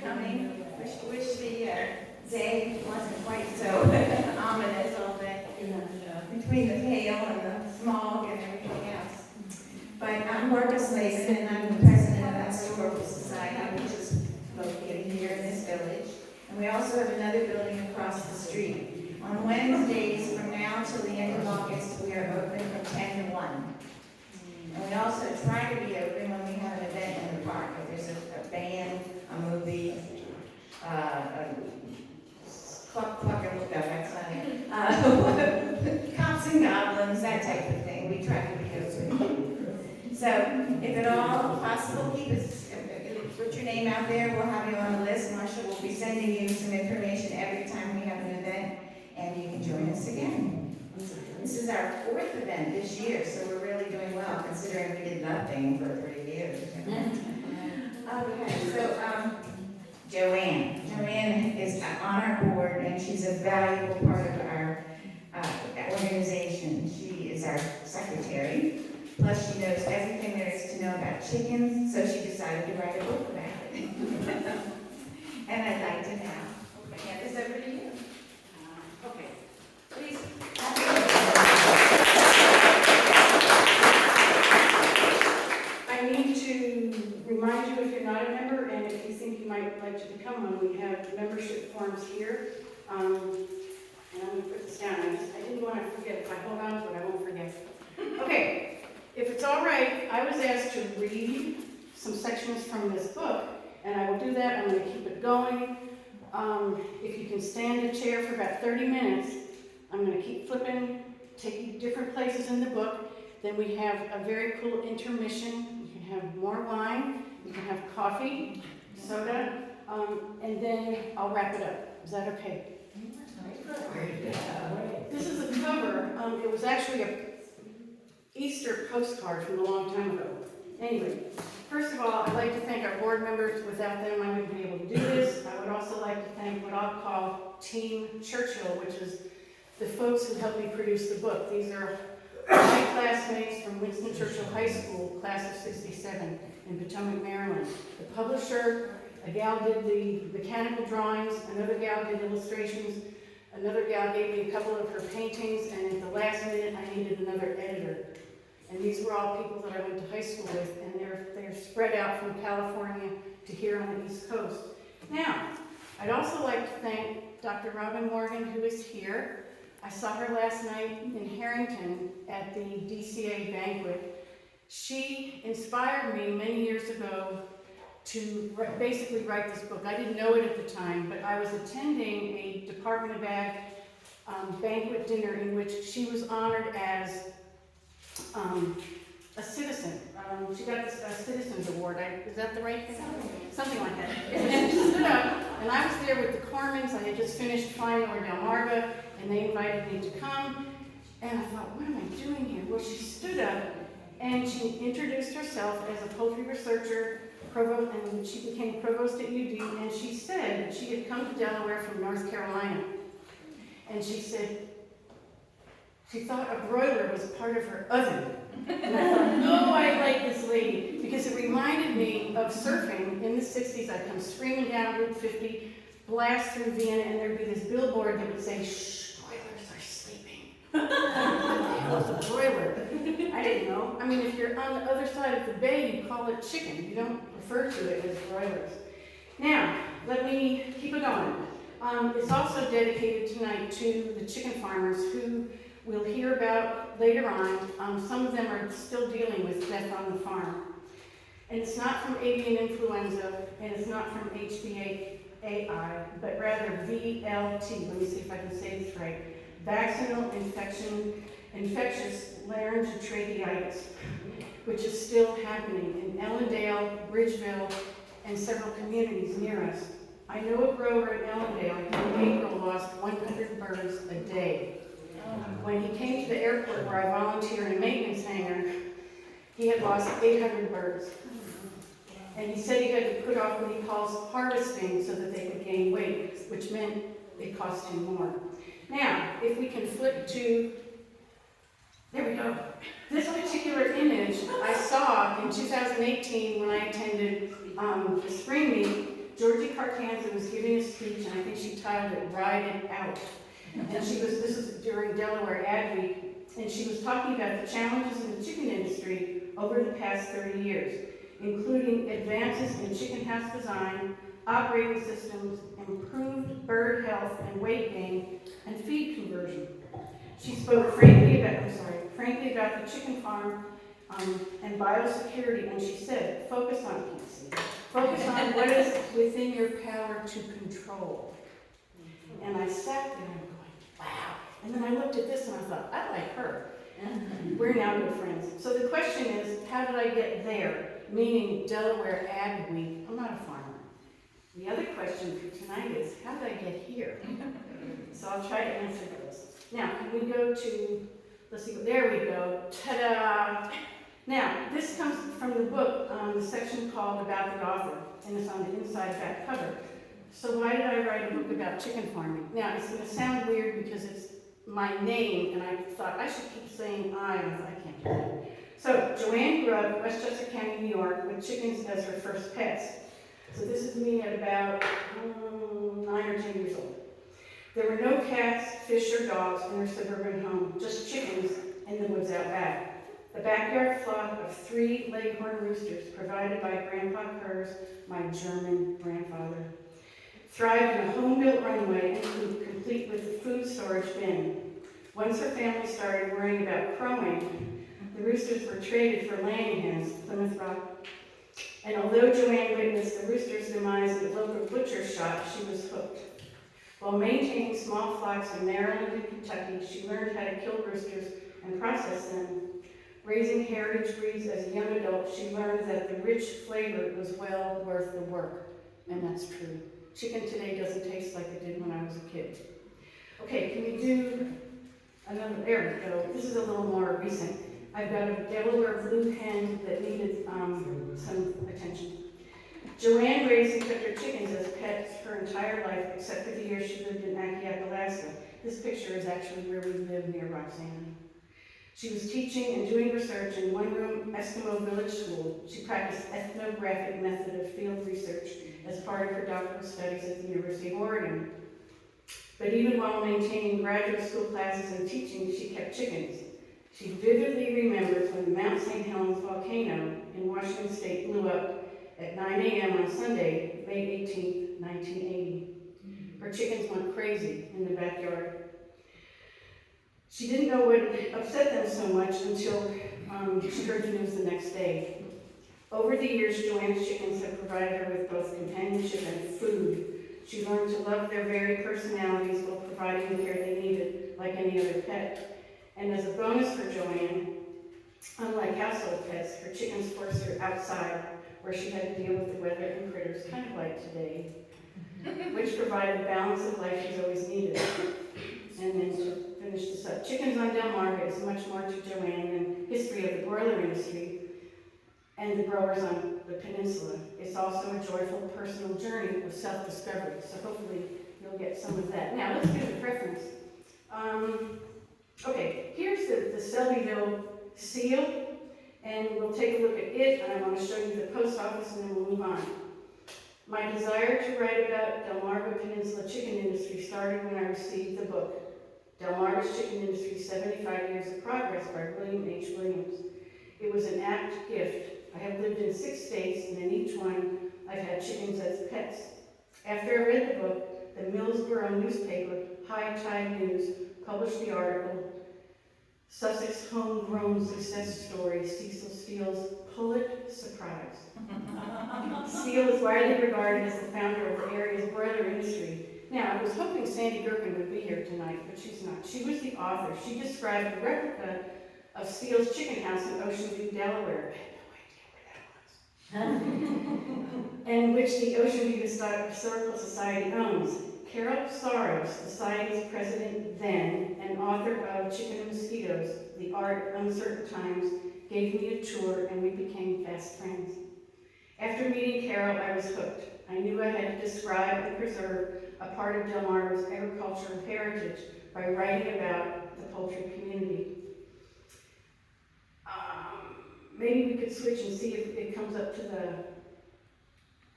coming. Wish the day wasn't quite so ominous all day. Between the hail and the smog and everything else. But I'm Barbara Slaven, and I'm the president of the Historical Society, which is located here in this village. And we also have another building across the street. On Wednesdays, from now till the end of August, we are open from 10 to 1. And we also try to be open when we have an event in the park. If there's a band, a movie, that's not it. Cops and goblins, that type of thing. We try to be open. So, if at all possible, put your name out there. We'll have you on the list. Marsha will be sending you some information every time we have an event, and you can join us again. This is our 4th event this year, so we're really doing well, considering we did nothing for 3 years. Okay, so Joanne. Joanne is on our board, and she's a valuable part of our organization. She is our secretary. Plus, she knows everything there is to know about chickens, so she decided to write a book about it. And I'd like to now hand this over to you. Okay, please. I need to remind you, if you're not a member, and if you think you might like to become one, we have membership forms here. And I'm going to put this down. I didn't want to forget. If I hold on to it, I won't forget. Okay. If it's all right, I was asked to read some sections from this book, and I will do that. I'm going to keep it going. If you can stand a chair for about 30 minutes, I'm going to keep flipping, take you different places in the book. Then we have a very cool intermission. You can have more wine, you can have coffee, soda, and then I'll wrap it up. Is that okay? This is a cover. It was actually a Easter postcard from a long time ago. Anyway, first of all, I'd like to thank our board members. Without them, I wouldn't be able to do this. I would also like to thank what I'll call Team Churchill, which is the folks who helped me produce the book. These are my classmates from Winston Churchill High School, class of '67 in Potomac, Maryland. The publisher, a gal did the mechanical drawings, another gal did illustrations, another gal gave me a couple of her paintings, and at the last minute I needed another editor. And these were all people that I went to high school with, and they're spread out from California to here on the East Coast. Now, I'd also like to thank Dr. Robin Morgan, who is here. I saw her last night in Harrington at the DCA banquet. She inspired me many years ago to basically write this book. I didn't know it at the time, but I was attending a Department of Ag banquet dinner in which she was honored as a citizen. She got this Citizens Award. Is that the right thing? Something like that. And she stood up, and I was there with the Cormans. I had just finished flying over Delmarva, and they invited me to come. And I thought, what am I doing here? Well, she stood up, and she introduced herself as a poultry researcher, provost, and she became provost at UD, and she said that she had come to Delaware from North Carolina. And she said, she thought a broiler was part of her oven. And I thought, no, I like this lady, because it reminded me of surfing in the 60s. I'd come screaming down Route 50, blast through Vienna, and there'd be this billboard that would say, shh, broilers are sleeping. What the hell is a broiler? I didn't know. I mean, if you're on the other side of the bay, you call it chicken. You don't refer to it as broilers. Now, let me keep it going. It's also dedicated tonight to the chicken farmers who we'll hear about later on. Some of them are still dealing with death on the farm. And it's not from avian influenza, and it's not from HBAI, but rather VLT. Let me see if I can say this right. Vaccinal infectious laryngotracheitis, which is still happening in Ellendale, Bridgeville, and several communities near us. I know a grower in Ellendale who in April lost 100 birds a day. When he came to the airport where I volunteer in a maintenance hangar, he had lost 800 birds. And he said he had to put off what he calls harvesting so that they could gain weight, which meant it cost him more. Now, if we can flip to, there we go. This particular image I saw in 2018 when I attended the spring meet. Georgie Parkanza was giving a speech, and I think she titled it "Ride It Out." And this was during Delaware Ad Week, and she was talking about the challenges in the chicken industry over the past 30 years, including advances in chicken house design, operating systems, improved bird health and weight gain, and feed conversion. She spoke frankly about the chicken farm and biosecurity, and she said, focus on what is within your power to control. And I sat there and going, wow. And then I looked at this and I thought, I like her. We're now good friends. So the question is, how did I get there? Meaning Delaware Ag Week. I'm not a farmer. The other question for tonight is, how did I get here? So I'll try to answer those. Now, can we go to, let's see, there we go. Ta-da! Now, this comes from the book, the section called About the Author, and it's on the inside back cover. So why did I write a book about chicken farming? Now, it's going to sound weird because it's my name, and I thought I should keep saying I thought I can't do that. So, Joanne grew up in Westchester County, New York, with chickens as her first pets. So this is me at about 9 or 10 years old. There were no cats, fish, or dogs in her suburban home, just chickens in the woods out back. The backyard flock of 3 leghorn roosters provided by Grandpa Kurz, my German grandfather, thrived in a home-built runway and coop complete with a food storage bin. Once her family started worrying about crowing, the roosters were traded for laying hens, Plymouth Rock. And although Joanne witnessed the rooster's demise at the local butcher's shop, she was hooked. While maintaining small flocks in Maryland and Kentucky, she learned how to kill roosters and process them. Raising heritage breeds as a young adult, she learned that the rich flavor was well worth the work. And that's true. Chicken today doesn't taste like it did when I was a kid. Okay, can we do another? There we go. This is a little more recent. I've got a Delaware blue hen that needed some attention. Joanne raised and kept her chickens as pets her entire life, except for the years she lived in Akiak, Alaska. This picture is actually where we live near Roxanne. She was teaching and doing research in one-room Eskimo village school. She practiced ethnographic method of field research as part of her doctoral studies at the University of Oregon. But even while maintaining graduate school classes and teaching, she kept chickens. She vividly remembers when the Mount St. Helens volcano in Washington State blew up at 9 a.m. on Sunday, May 18, 1980. Her chickens went crazy in the backyard. She didn't know what upset them so much until she heard the news the next day. Over the years, Joanne's chickens have provided her with both companionship and food. She learned to love their very personalities while providing the care they needed, like any other pet. And as a bonus for Joanne, unlike household pets, her chickens forced her outside, where she had to deal with the weather and critters, kind of like today, which provided the balance of life she's always needed. And then to finish this up, Chickens on Delmarva is much more to Joanne than history of the broiler industry and the growers on the peninsula. It's also a joyful personal journey of self-discovery, so hopefully you'll get some of that. Now let's do the preference. Okay, here's the Selbyville seal, and we'll take a look at it, and I want to show you the post office, and then we'll move on. My desire to write about Delmarva Peninsula chicken industry started when I received the book, Delmarva's Chicken Industry, 75 Years of Progress by William H. Williams. It was an apt gift. I have lived in 6 states, and in each one, I've had chickens as pets. After I read the book, the Millsboro newspaper, High Tide News, published the article, Sussex Homegrown Success Story, Cecil Steele's Pullet Surprise. Steele is widely regarded as the founder of the area's broiler industry. Now, I was hoping Sandy Gherkin would be here tonight, but she's not. She was the author. She described a replica of Steele's chicken house in Ocean View, Delaware. I had no idea where that was. And which the Ocean View Historical Society owns. Carol Soros, the Society's president then, and author of Chicken and Mosquitoes, The Art of Uncertain Times, gave me a tour, and we became fast friends. After meeting Carol, I was hooked. I knew I had to describe and preserve a part of Delmarva's agricultural heritage by writing about the poultry community. Maybe we could switch and see if it comes up to the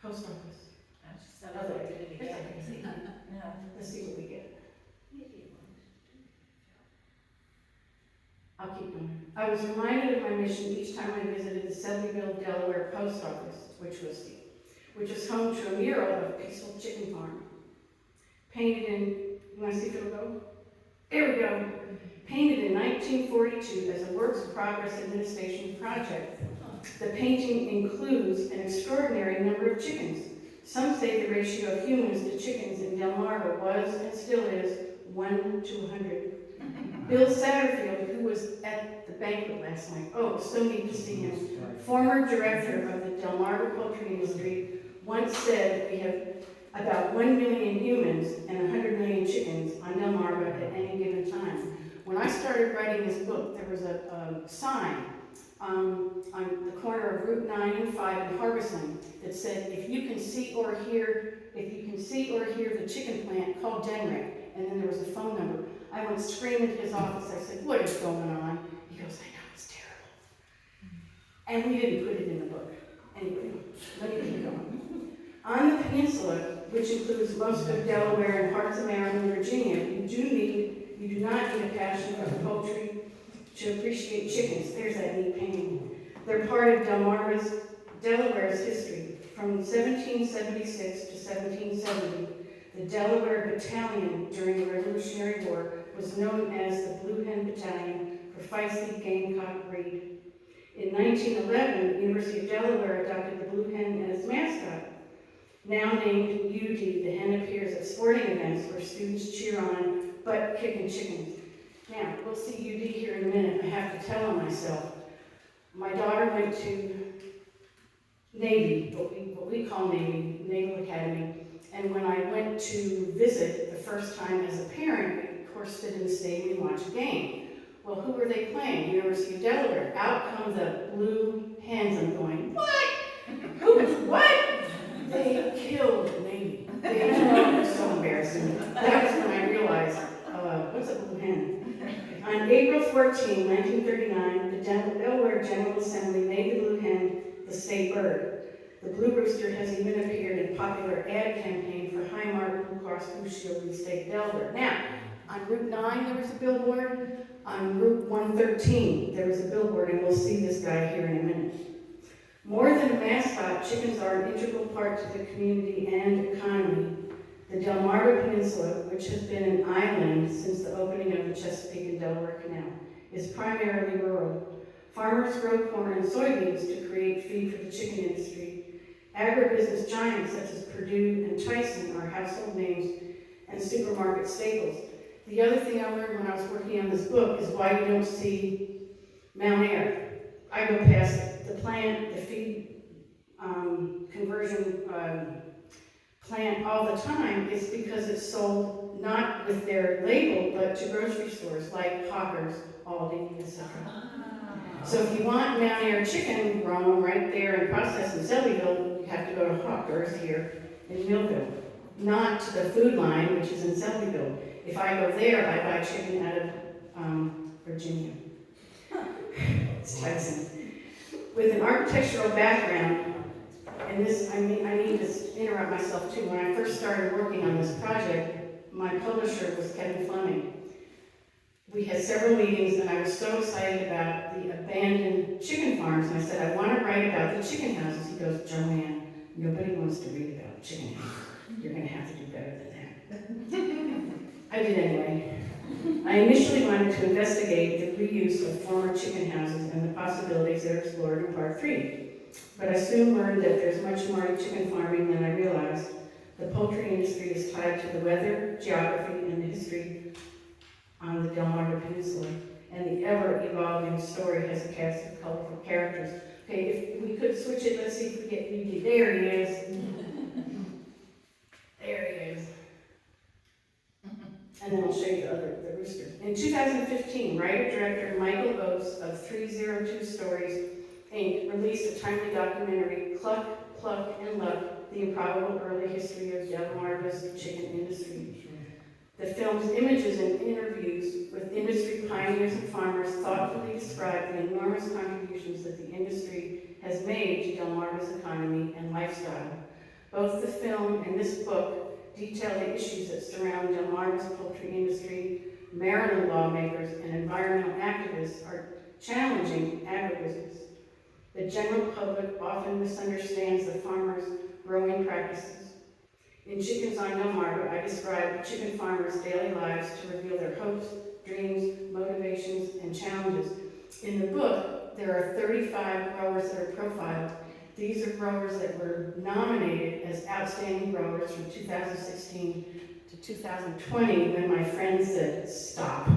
post office. Other way. Let's see what we get. I'll keep going. I was reminded of my mission each time I visited the Selbyville, Delaware post office, which is home to a mural of a peaceful chicken farm. Painted in, you want to see if it'll go? There we go. Painted in 1942 as a Works in Progress Administration project. The painting includes an extraordinary number of chickens. Some say the ratio of humans to chickens in Delmarva was and still is 1 to 100. Bill Satterfield, who was at the banquet last night, oh, so neat to see him, former director of the Delmarva poultry industry, once said we have about 1 million humans and 100 million chickens on Delmarva at any given time. When I started writing this book, there was a sign on the corner of Route 9 and 5 in Harbison that said, if you can see or hear the chicken plant, call Denrick. And then there was a phone number. I went screaming to his office. I said, what is going on? He goes, I know, it's terrible. And we didn't put it in the book. Anyway, let me keep going. On the peninsula, which includes most of Delaware and parts of Maryland and Virginia, you do not need a passion for poultry to appreciate chickens. There's that neat painting. They're part of Delaware's history. From 1776 to 1770, the Delaware Battalion during the Revolutionary War was known as the Blue Hen Battalion for feisty gamecock breed. In 1911, the University of Delaware adopted the blue hen as its mascot. Now named UD, the hen appears at sporting events where students cheer on butt-kicking chickens. Now, we'll see UD here in a minute. I have to tell on myself. My daughter went to Navy, what we call Navy, Naval Academy. And when I went to visit the first time as a parent, we of course stood in the stadium and watched a game. Well, who were they playing? University of Delaware. Out come the blue hens. I'm going, what? What? They killed Navy. It was so embarrassing. That was when I realized, what's a blue hen? On April 14, 1939, the Delaware General Assembly made the blue hen the state bird. The blue rooster has even appeared in popular ad campaign for Highmark Blue Cross Blue Shield in the state of Delaware. Now, on Route 9 there was a billboard. On Route 113 there was a billboard, and we'll see this guy here in a minute. More than a mascot, chickens are an integral part to the community and economy. The Delmarva Peninsula, which has been an island since the opening of the Chesapeake and Delaware Canal, is primarily rural. Farmers grow corn and soybeans to create feed for the chicken industry. Agribusiness giants such as Purdue and Tyson are household names and supermarket staples. The other thing I learned when I was working on this book is why you don't see Mount Air. I go past the plant, the feed conversion plant all the time. It's because it's sold not with their label, but to grocery stores like Hawkers, Aldi, etc. So if you want Mount Air chicken grown right there and processed in Selbyville, you have to go to Hawkers here in Millville, not to the food line, which is in Selbyville. If I go there, I buy chicken out of Virginia. It's Tyson. With an architectural background, and this, I need to interrupt myself too. When I first started working on this project, my publisher was Kevin Fleming. We had several meetings, and I was so excited about the abandoned chicken farms, and I said, I want to write about the chicken houses. He goes, Joanne, nobody wants to read about chicken houses. You're going to have to do better than that. I did anyway. I initially wanted to investigate the reuse of former chicken houses and the possibilities that are explored in Part 3. But I soon learned that there's much more to chicken farming than I realized. The poultry industry is tied to the weather, geography, and the history on the Delmarva Peninsula, and the ever-evolving story has a cast of colorful characters. Okay, if we could switch it, let's see if we get Yuki. There he is. There he is. And then I'll show you the rooster. In 2015, writer-director Michael Oates of 302 Stories, Inc. released a timely documentary, Cluck, Pluck, and Luck, The Improbable Early History of Delmarva's Chicken Industry. The film's images and interviews with industry pioneers and farmers thoughtfully describe the enormous contributions that the industry has made to Delmarva's economy and lifestyle. Both the film and this book detail the issues that surround Delmarva's poultry industry. Maryland lawmakers and environmental activists are challenging agribusiness. The general public often misunderstands the farmers' growing practices. In Chickens on Delmarva, I describe chicken farmers' daily lives to reveal their hopes, dreams, motivations, and challenges. In the book, there are 35 growers that are profiled. These are growers that were nominated as outstanding growers from 2016 to 2020 when my friend said, stop.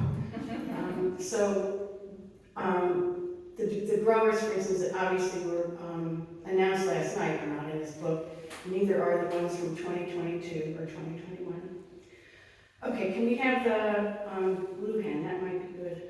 The growers, for instance, that obviously were announced last night are not in this book. Neither are the ones from 2022 or 2021. Okay, can we have the blue hen? That might be good.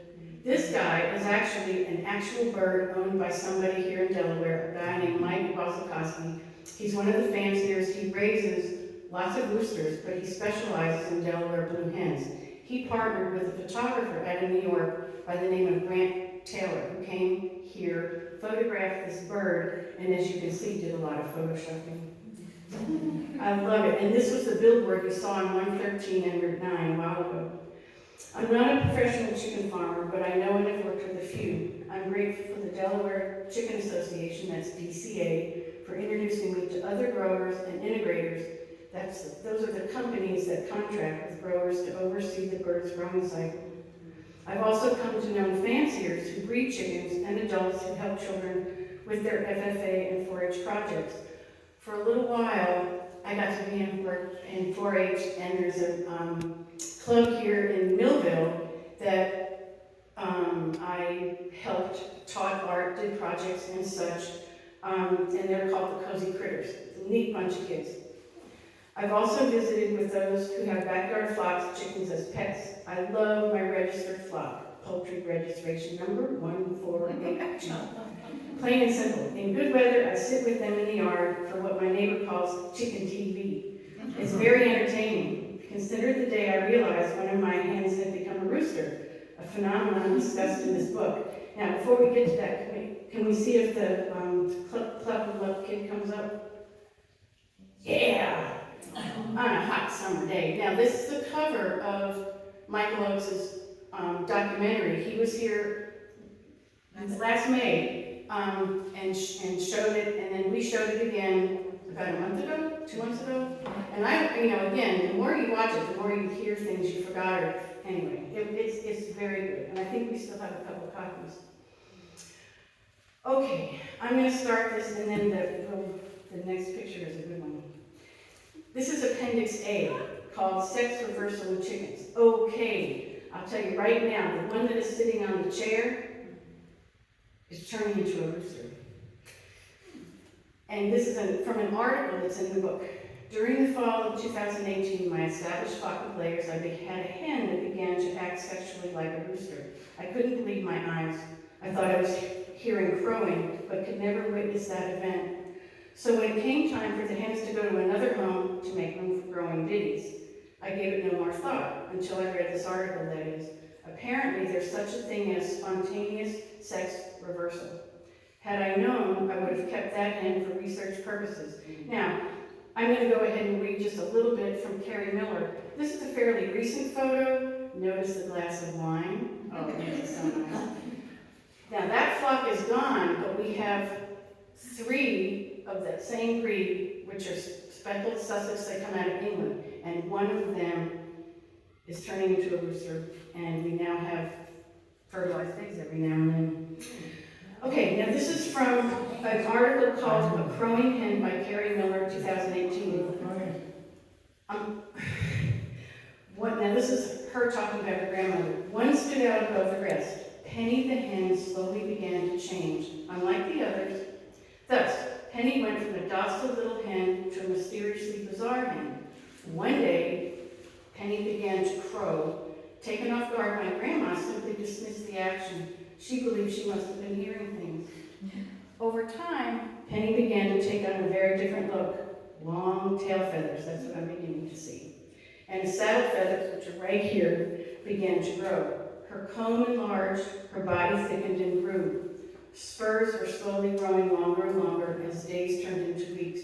This guy is actually an actual bird owned by somebody here in Delaware, a guy named Mike Wasikowski. He's one of the fanciers. He raises lots of roosters, but he specializes in Delaware blue hens. He partnered with a photographer out of New York by the name of Grant Taylor, who came here, photographed this bird, and as you can see, did a lot of photoshopping. I love it. And this was the billboard you saw on 113 and Route 9 a while ago. I'm not a professional chicken farmer, but I know and have worked with a few. I'm grateful for the Delaware Chicken Association, that's DCA, for introducing me to other growers and integrators. Those are the companies that contract with growers to oversee the bird's growing cycle. I've also come to know fanciers who breed chickens and adults who help children with their FFA and 4-H projects. For a little while, I got to be in 4-H, and there's a club here in Millville that I helped, taught art, did projects and such, and they're called the Cozy Critters. It's a neat bunch of kids. I've also visited with those who have backyard flocks of chickens as pets. I love my registered flock, poultry registration number 1482. Plain and simple. In good weather, I sit with them in the yard for what my neighbor calls chicken TV. It's very entertaining. Consider the day I realized one of my hens had become a rooster, a phenomenon discussed in this book. Now, before we get to that, can we see if the Club of Love kid comes up? Yeah! On a hot summer day. Now, this is the cover of Michael Oakes' documentary. He was here last May and showed it, and then we showed it again about a month ago, 2 months ago. And again, the more you watch it, the more you hear things you forgot. Or anyway, it's very good, and I think we still have a couple copies. Okay, I'm going to start this, and then the next picture is a good one. This is Appendix A, called Sex Reversal in Chickens. Okay, I'll tell you right now, the one that is sitting on the chair is turning into a rooster. And this is from an article that's in the book. During the fall of 2018, my established flock of layers, I had a hen that began to act sexually like a rooster. I couldn't believe my eyes. I thought I was hearing crowing, but could never witness that event. So when it came time for the hens to go to another home to make room for growing biddies, I gave it no more thought until I read this article, that is. Apparently, there's such a thing as spontaneous sex reversal. Had I known, I would have kept that hen for research purposes. Now, I'm going to go ahead and read just a little bit from Carrie Miller. This is a fairly recent photo. Notice the glass of wine. Oh, this is so nice. Now, that flock is gone, but we have 3 of that same breed, which are speckled Sussex. They come out of England, and one of them is turning into a rooster, and we now have fertilized eggs every now and then. Okay, now this is from an article called A Crowing Hen by Carrie Miller, 2018. Now this is her talking about her grandmother. One stood out above the rest. Penny the hen slowly began to change, unlike the others. Thus, Penny went from a docile little hen to a mysteriously bizarre hen. One day, Penny began to crow. Taken off guard, my grandma simply dismissed the action. She believed she must have been hearing things. Over time, Penny began to take on a very different look. Long tail feathers, that's what I'm beginning to see. And saddle feathers, which are right here, began to grow. Her comb enlarged, her body thickened and grew. Spurs were slowly growing longer and longer as days turned into weeks.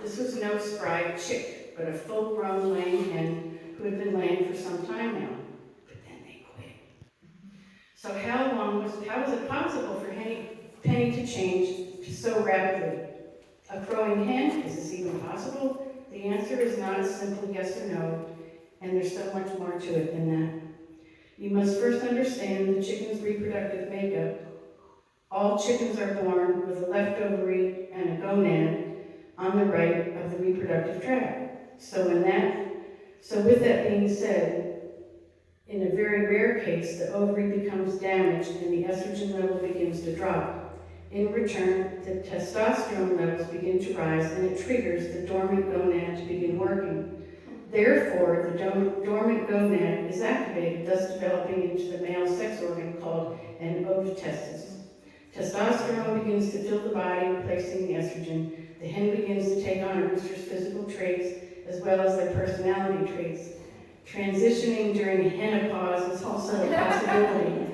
This was no spry chick. but a full-grown laying hen who had been laying for some time now. But then they quit. So how was it possible for Penny to change so rapidly? A crowing hen? Is this even possible? The answer is not a simple yes or no, and there's so much more to it than that. You must first understand the chicken's reproductive makeup. All chickens are born with a left ovary and a gonad on the right of the reproductive tract. So with that being said, in a very rare case, the ovary becomes damaged and the estrogen level begins to drop. In return, the testosterone levels begin to rise and it triggers the dormant gonad to begin working. Therefore, the dormant gonad is activated, thus developing into the male sex organ called an ovotestis. Testosterone begins to fill the body, replacing the estrogen. The hen begins to take on a rooster's physical traits as well as their personality traits. Transitioning during menopause is also a possibility.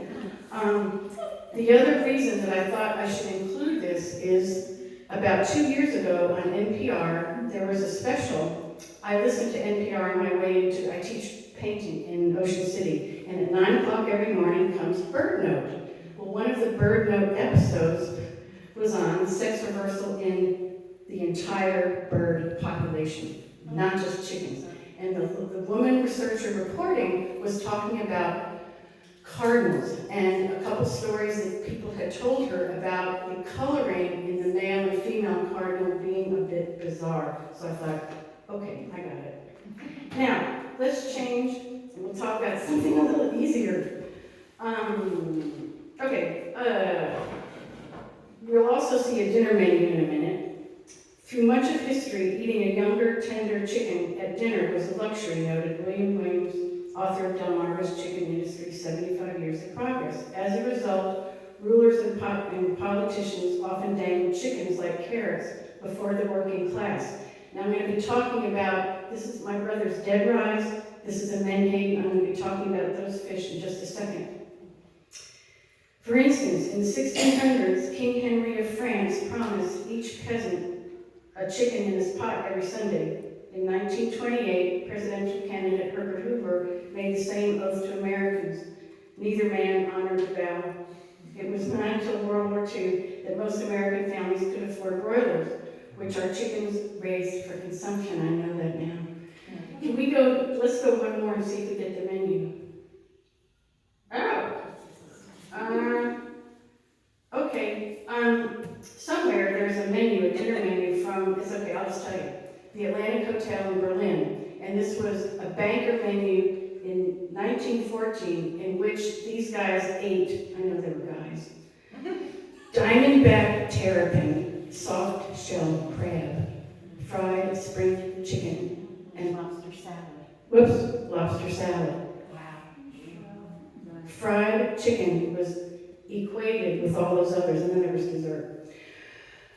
The other reason that I thought I should include this is about 2 years ago on NPR, there was a special. I listened to NPR on my way into, I teach painting in Ocean City, and at 9 o'clock every morning comes Bird Note. Well, one of the Bird Note episodes was on sex reversal in the entire bird population, not just chickens. And the woman researcher reporting was talking about cardinals and a couple stories that people had told her about the coloring in the male and female cardinal being a bit bizarre. So I thought, okay, I got it. Now, let's change and we'll talk about something a little easier. We'll also see a dinner menu in a minute. Through much of history, eating a younger, tender chicken at dinner was a luxury, noted William Williams, author of Delmarva's Chicken Industry, 75 Years of Progress. As a result, rulers and politicians often dangled chickens like carrots before the working class. Now I'm going to be talking about, this is my brother's dead rise, this is a menhaden. I'm going to be talking about those fish in just a second. For instance, in the 1600s, King Henry of France promised each peasant a chicken in his pot every Sunday. In 1928, presidential candidate Herbert Hoover made the same oath to Americans. Neither man honored the vow. It was not until World War II that most American families could afford broilers, which are chickens raised for consumption. I know that now. Let's go one more and see if we get the menu. Somewhere there's a menu, a dinner menu from, it's okay, I'll just tell you, the Atlantic Hotel in Berlin. And this was a banker menu in 1914 in which these guys ate, I know they were guys, diamondback terrapin, soft shell crab, fried spring chicken, and lobster salad. Lobster salad. Wow. Fried chicken was equated with all those others, and then there was dessert.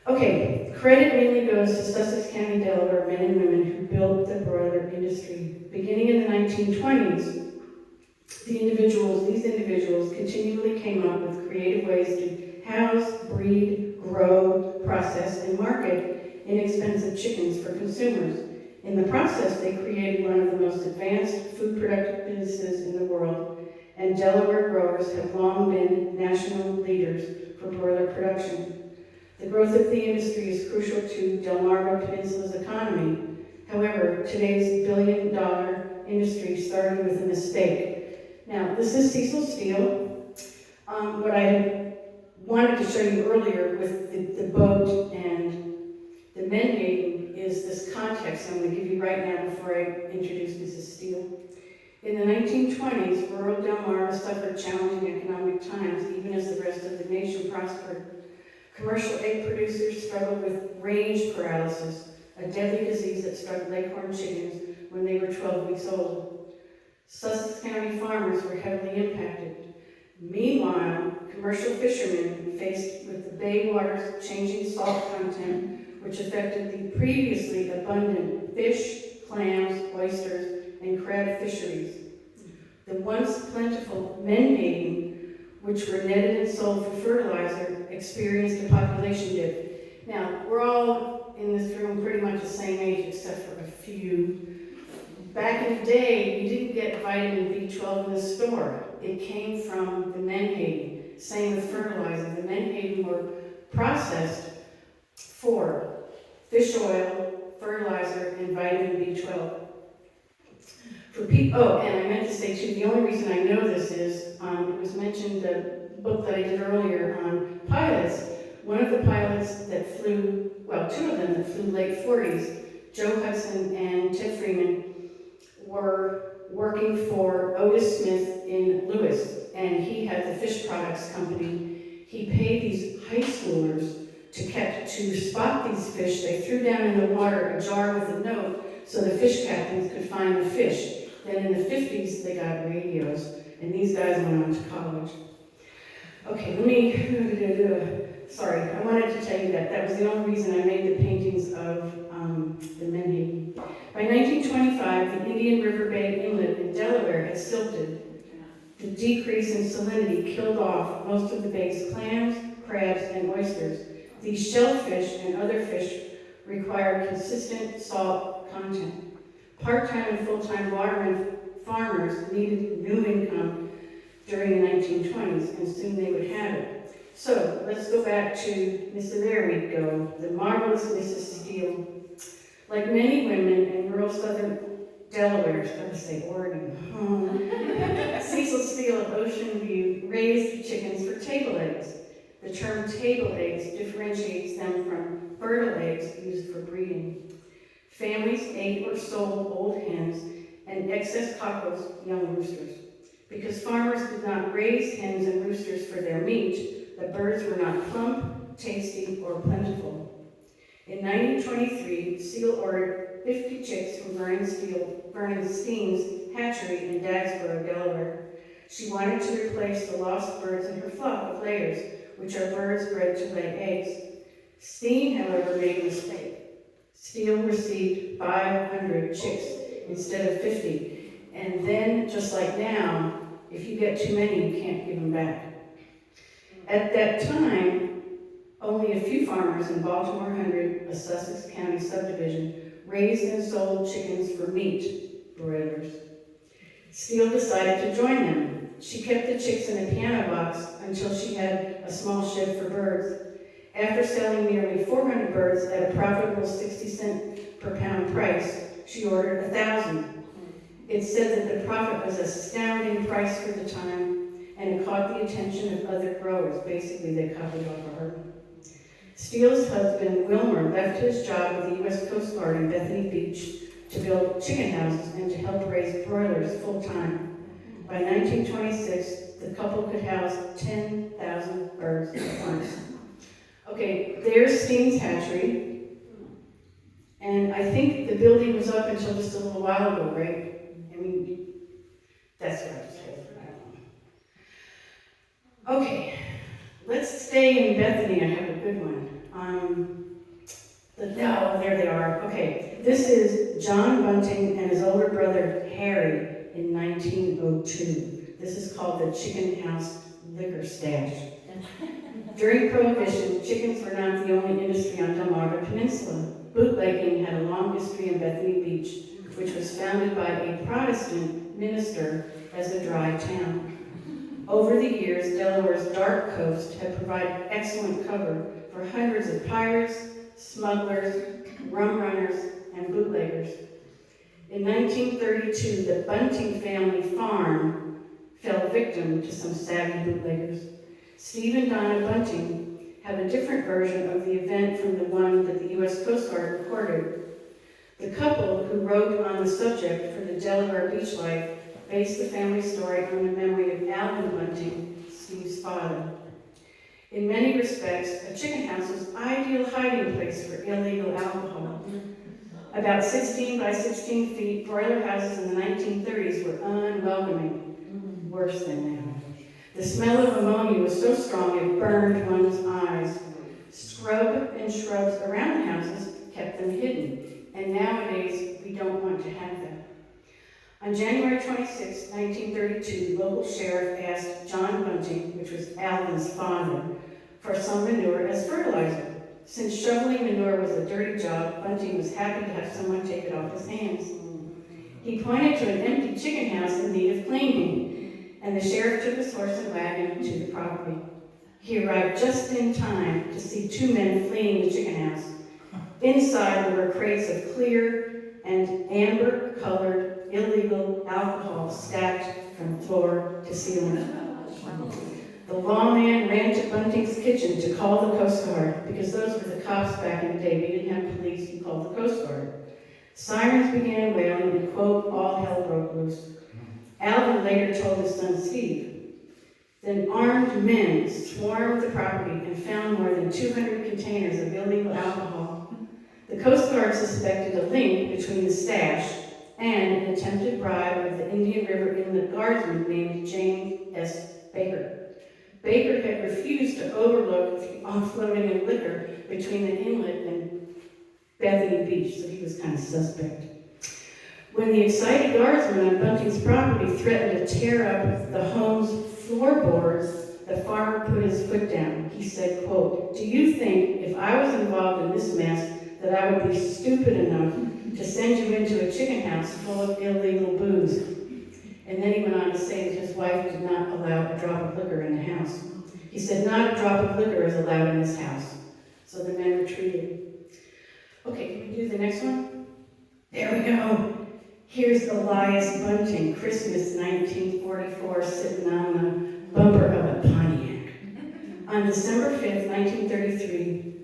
Okay, credit mainly goes to Sussex County, Delaware men and women who built the broiler industry. Beginning in the 1920s, these individuals continually came up with creative ways to house, breed, grow, process, and market inexpensive chickens for consumers. In the process, they created one of the most advanced food productive businesses in the world, and Delaware growers have long been national leaders for broiler production. The growth of the industry is crucial to Delmarva Peninsula's economy. However, today's billion-dollar industry started with a mistake. Now, this is Cecil Steele. What I wanted to show you earlier with the boat and the menhaden is this context I'm going to give you right now before I introduce Mrs. Steele. In the 1920s, rural Delmarva suffered challenging economic times, even as the rest of the nation prospered. Commercial egg producers struggled with range paralysis, a deadly disease that struck leghorn chickens when they were 12 weeks old. Sussex County farmers were heavily impacted. Meanwhile, commercial fishermen faced with the bay waters changing salt content, which affected the previously abundant fish, clams, oysters, and crab fisheries. The once plentiful menhaden, which were netted and sold for fertilizer, experienced a population dip. Now, we're all in this room pretty much the same age, except for a few you. Back in the day, you didn't get vitamin B12 in the store. It came from the menhaden. Same with fertilizer. The menhaden were processed for fish oil, fertilizer, and vitamin B12. For people, oh, and I meant to say too, the only reason I know this is, it was mentioned the book that I did earlier on pilots. One of the pilots that flew, well, two of them that flew late 40s, Joe Hudson and Ted Freeman, were working for Otis Smith in Lewis, and he had the fish products company. He paid these high schoolers to spot these fish. They threw down in the water a jar with a note so the fish captains could find the fish. Then in the 50s, they got radios, and these guys went on to college. Okay, sorry, I wanted to tell you that was the only reason I made the paintings of the menhaden. By 1925, the Indian River Bay Inlet in Delaware had silted. The decrease in salinity killed off most of the bay's clams, crabs, and oysters. These shellfish and other fish required consistent salt content. Part-time and full-time watermen farmers needed new income during the 1920s, and soon they would have it. So let's go back to there we go, the marvelous Mrs. Steele. Like many women in rural southern Delaware, I was going to say Oregon, Cecil Steele of Ocean View raised chickens for table eggs. The term table eggs differentiates them from fertile eggs used for breeding. Families ate or sold old hens and excess cockles, young roosters. Because farmers did not raise hens and roosters for their meat, the birds were not plump, tasty, or plentiful. In 1923, Steele ordered 50 chicks from Vernon Steen's hatchery in Dagsboro, Delaware. She wanted to replace the lost birds in her flock of layers, which are birds bred to lay eggs. Steen, however, made a mistake. Steele received 500 chicks instead of 50. And then, just like now, if you get too many, you can't give them back. At that time, only a few farmers in Baltimore Hundred, a Sussex County subdivision, raised and sold chickens for meat, broilers. Steele decided to join them. She kept the chicks in a piano box until she had a small shed for birds. After selling nearly 400 birds at a profitable 60-cent per pound price, she ordered 1,000. It said that the profit was an astounding price for the time, and it caught the attention of other growers. Basically, they copied off of her. Steele's husband, Wilmer, left his job with the U.S. Coast Guard in Bethany Beach to build chicken houses and to help raise broilers full-time. By 1926, the couple could house 10,000 birds at once. Okay, there's Steen's hatchery. And I think the building was up until just a little while ago, right? I mean, that's what I was told. I don't know. Okay, let's stay in Bethany. I have a good one. There they are. Okay, this is John Bunting and his older brother Harry in 1902. This is called the Chicken House Liquor Stash. During Prohibition, chickens were not the only industry on Delmarva Peninsula. Bootlegging had a long history in Bethany Beach, which was founded by a Protestant minister as a dry town. Over the years, Delaware's dark coast had provided excellent cover for hundreds of pirates, smugglers, rum runners, and bootleggers. In 1932, the Bunting family farm fell victim to some savvy bootleggers. Steve and Donna Bunting have a different version of the event from the one that the U.S. Coast Guard recorded. The couple who wrote on the subject for the Delaware Beach Life based the family story on the memory of Alvin Bunting, Steve's father. In many respects, a chicken house was an ideal hiding place for illegal alcohol. About 16 by 16 feet, broiler houses in the 1930s were unwelcoming, worse than now. The smell of ammonia was so strong it burned one's eyes. Scrub and shrubs around the houses kept them hidden, and nowadays we don't want to have them. On January 26, 1932, the local sheriff asked John Bunting, which was Alvin's father, for some manure as fertilizer. Since shoveling manure was a dirty job, Bunting was happy to have someone take it off his hands. He pointed to an empty chicken house in need of cleaning, and the sheriff took his horse and wagon to the property. He arrived just in time to see two men fleeing the chicken house. Inside there were crates of clear and amber-colored illegal alcohol stacked from floor to ceiling. The lawman ran to Bunting's kitchen to call the Coast Guard, because those were the cops back in the day. We didn't have police, we called the Coast Guard. Sirens began wailing, and, quote, all hell broke loose. Alvin later told his son Steve. Then armed men swarmed the property and found more than 200 containers of illegal alcohol. The Coast Guard suspected a link between the stash and an attempted bribe of the Indian River Inlet guardsman named James S. Baker. Baker had refused to overlook the offloading of liquor between the inlet and Bethany Beach, so he was kind of suspect. When the excited guardsman on Bunting's property threatened to tear up the home's floorboards, the farmer put his foot down. He said, quote, "Do you think if I was involved in this mess that I would be stupid enough to send you into a chicken house full of illegal booze?" And then he went on to say that his wife did not allow a drop of liquor in the house. He said, "Not a drop of liquor is allowed in this house." So the men retreated. Okay, can we do the next one? There we go. Here's Elias Bunting, Christmas 1944, sitting on the bumper of a Pontiac. On December 5th, 1933,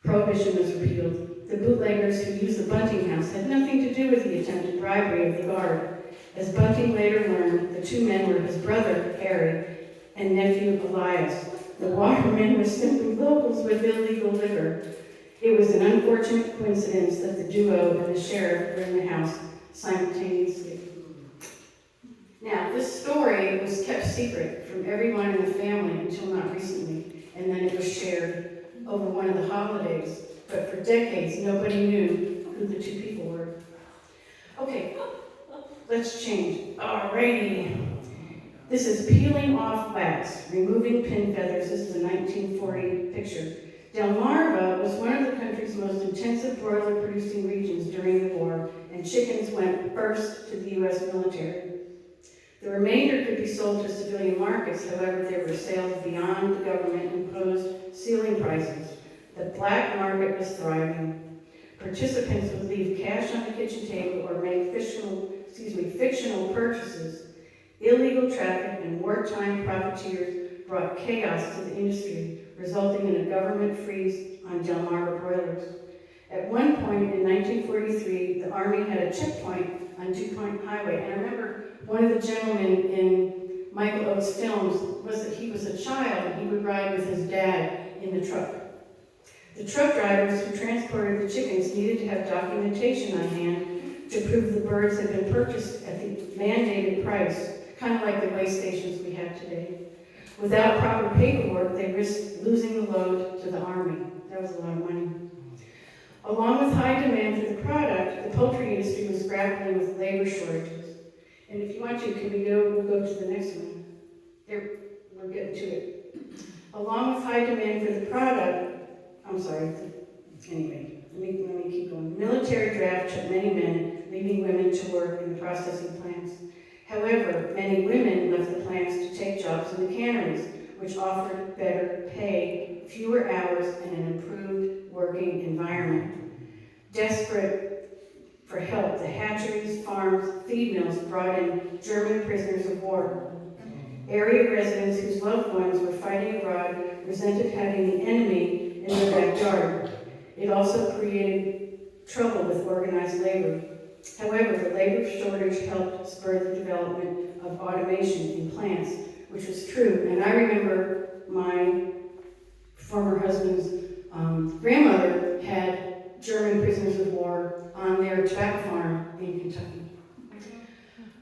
Prohibition was repealed. The bootleggers who used the Bunting house had nothing to do with the attempted bribery of the guard. As Bunting later learned, the two men were his brother, Harry, and nephew, Elias. The watermen were simply locals with illegal liquor. It was an unfortunate coincidence that the duo and the sheriff were in the house simultaneously. Now, this story was kept secret from everyone in the family until not recently, and then it was shared over one of the holidays. But for decades, nobody knew who the two people were. Okay, let's change. Alrighty. This is peeling off wax, removing pin feathers. This is a 1940 picture. Delmarva was one of the country's most intensive broiler-producing regions during the war, and chickens went first to the U.S. military. The remainder could be sold to civilian markets. However, there were sales beyond the government-imposed ceiling prices. The black market was thriving. Participants would leave cash on the kitchen table or make fictional purchases. Illegal traffic and wartime profiteers brought chaos to the industry, resulting in a government freeze on Delmarva broilers. At one point in 1943, the Army had a checkpoint on DuPont Highway, and I remember one of the gentlemen in Michael Oates' films was that he was a child and he would ride with his dad in the truck. The truck drivers who transported the chickens needed to have documentation on hand to prove the birds had been purchased at the mandated price, kind of like the weigh stations we have today. Without proper paperwork, they risked losing the load to the Army. That was a lot of money. Along with high demand for the product, the poultry industry was grappling with labor shortages. And if you want to, we'll go to the next one. There, we're getting to it. Along with high demand for the product, anyway, let me keep going. Military draft took many men, leaving women to work in the processing plants. However, many women left the plants to take jobs in the canneries, which offered better pay, fewer hours, and an improved working environment. Desperate for help, the hatcheries, farms, feed mills brought in German prisoners of war. Area residents whose loved ones were fighting abroad resented having the enemy in their backyard. It also created trouble with organized labor. However, the labor shortage helped spur the development of automation in plants, which was true. And I remember my former husband's grandmother had German prisoners of war on their tobacco farm in Kentucky.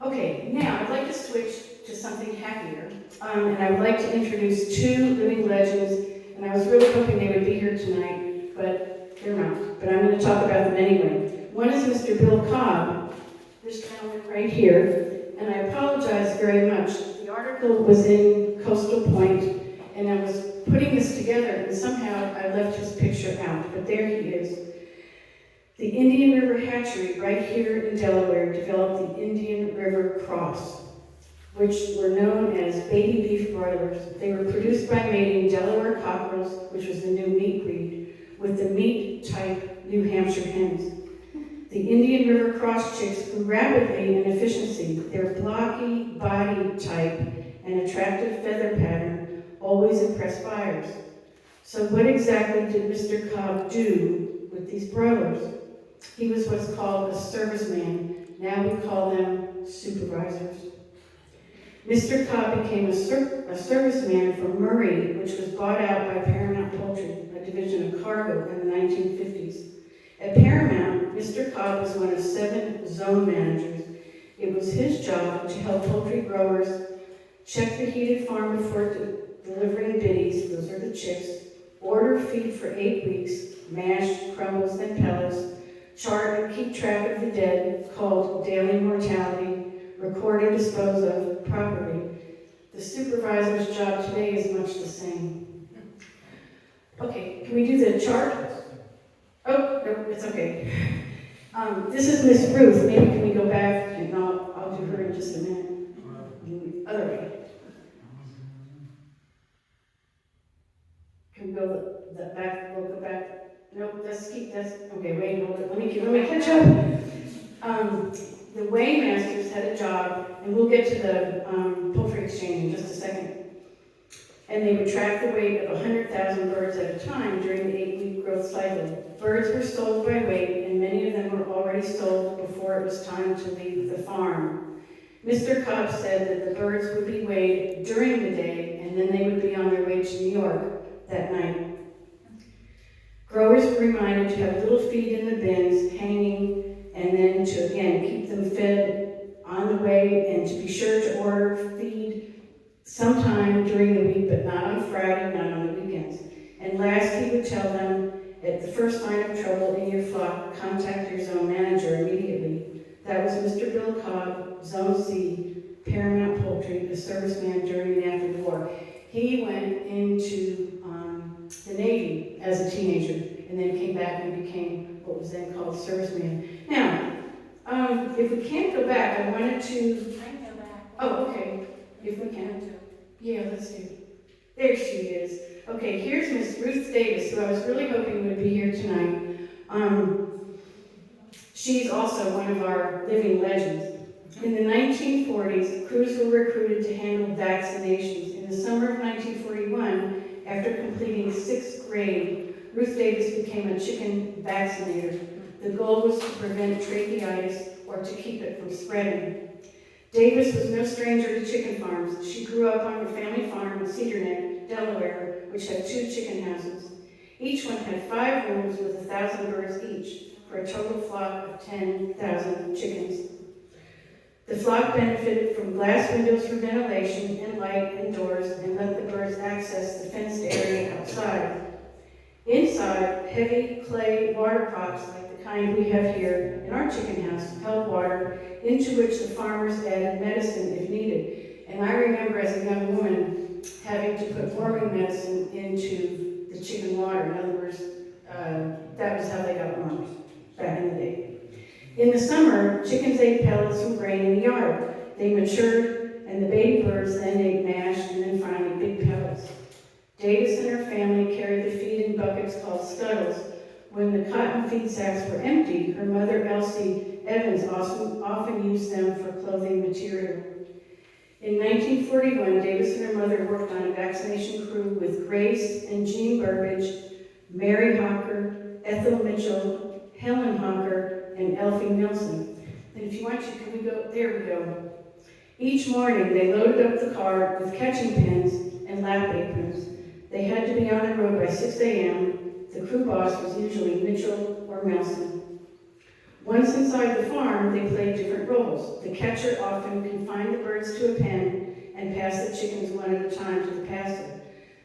Okay, now I'd like to switch to something happier. And I would like to introduce two living legends, and I was really hoping they would be here tonight, but they're not. But I'm going to talk about them anyway. One is Mr. Bill Cobb, this gentleman right here, and I apologize very much. The article was in Coastal Point, and I was putting this together, and somehow I left his picture out, but there he is. The Indian River Hatchery, right here in Delaware, developed the Indian River Cross, which were known as baby beef broilers. They were produced by mating Delaware cockerels, which was the new meat breed, with the meat-type New Hampshire hens. The Indian River Cross chicks grew rapidly in efficiency. Their blocky body type and attractive feather pattern always impressed buyers. So what exactly did Mr. Cobb do with these broilers? He was what's called a serviceman. Now we call them supervisors. Mr. Cobb became a serviceman for Murray, which was bought out by Paramount Poultry, a division of Cargill in the 1950s. At Paramount, Mr. Cobb was one of 7 zone managers. It was his job to help poultry growers check the heated farm before delivering biddies, those are the chicks, order feed for 8 weeks, mash, crumbles, and pellets, chart and keep track of the dead, called daily mortality, record and dispose of properly. The supervisor's job today is much the same. Okay, can we do the chart? Oh, no, it's okay. This is Miss Ruth. Maybe can we go back, and I'll do her in just a minute. Other way. Can we go the back? We'll go back. Nope, okay, wait, hold it. Let me catch up. The weighmasters had a job, and we'll get to the poultry exchange in just a second. And they would track the weight of 100,000 birds at a time during the 8-week growth cycle. Birds were sold by weight, and many of them were already sold before it was time to leave the farm. Mr. Cobb said that the birds would be weighed during the day, and then they would be on their way to New York that night. Growers were reminded to have little feed in the bins hanging, and then to, again, keep them fed on the way, and to be sure to order feed sometime during the week, but not on Friday, not on the weekends. And last, he would tell them, at the first sign of trouble in your flock, contact your zone manager immediately. That was Mr. Bill Cobb, Zone C, Paramount Poultry, a serviceman during and after the war. He went into the Navy as a teenager, and then came back and became what was then called serviceman. Now, if we can't go back, I wanted to... I can go back. Oh, okay. If we can. Yeah, let's see. There she is. Okay, here's Miss Ruth Davis, who I was really hoping would be here tonight. She's also one of our living legends. In the 1940s, crews were recruited to handle vaccinations. In the summer of 1941, after completing 6th grade, Ruth Davis became a chicken vaccinator. The goal was to prevent tracheitis or to keep it from spreading. Davis was no stranger to chicken farms. She grew up on a family farm in Cedar Neck, Delaware, which had 2 chicken houses. Each one had 5 rooms with 1,000 birds each, for a total flock of 10,000 chickens. The flock benefited from glass windows for ventilation and light indoors, and let the birds access the fenced area outside. Inside, heavy clay water pots, like the kind we have here in our chicken house, held water into which the farmers added medicine if needed. And I remember as a young woman having to put warming medicine into the chicken water. In other words, that was how they got warm back in the day. In the summer, chickens ate pellets from grain in the yard. They matured, and the baby birds then ate mash, and then finally big pellets. Davis and her family carried the feed in buckets called scuttles. When the cotton feed sacks were empty, her mother, Elsie Evans, often used them for clothing material. In 1941, Davis and her mother worked on a vaccination crew with Grace and Jean Burbage, Mary Hawker, Ethel Mitchell, Helen Hawker, and Elfie Nilsson. And if you want to, can we go? There we go. Each morning, they loaded up the car with catching pins and lap aprons. They had to be on the road by 6 a.m. The crew boss was usually Mitchell or Nelson. Once inside the farm, they played different roles. The catcher often confined the birds to a pen and passed the chickens one at a time to the passer.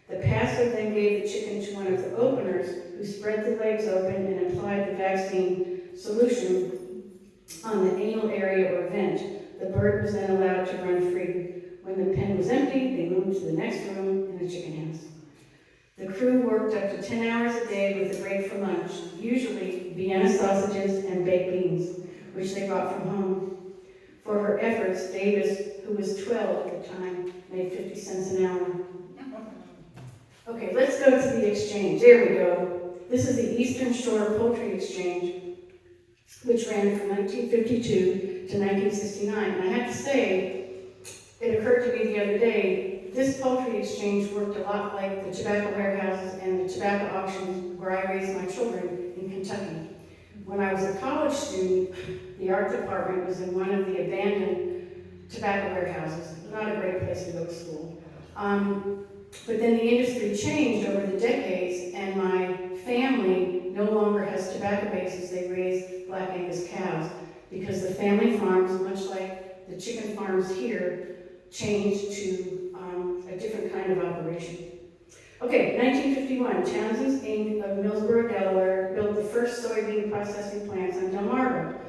The passer then gave the chicken to one of the openers, who spread the legs open and applied the vaccine solution on the anal area or vent. The bird was then allowed to run free. When the pen was empty, they moved to the next room and in a chicken house. The crew worked up to 10 hours a day with a break for lunch, usually Vienna sausages and baked beans, which they brought from home. For her efforts, Davis, who was 12 at the time, made 50 cents an hour. Okay, let's go to the exchange. There we go. This is the Eastern Shore Poultry Exchange, which ran from 1952 to 1969. And I have to say, it occurred to me the other day, this poultry exchange worked a lot like the tobacco warehouses and the tobacco auctions where I raised my children in Kentucky. When I was a college student, the art department was in one of the abandoned tobacco warehouses. Not a great place to go to school. But then the industry changed over the decades, and my family no longer has tobacco bases. They raise Black Angus cows because the family farms, much like the chicken farms here, changed to a different kind of operation. Okay, 1951, Townsend's Inc. of Millsboro, Delaware, built the first soybean processing plants on Delmarva.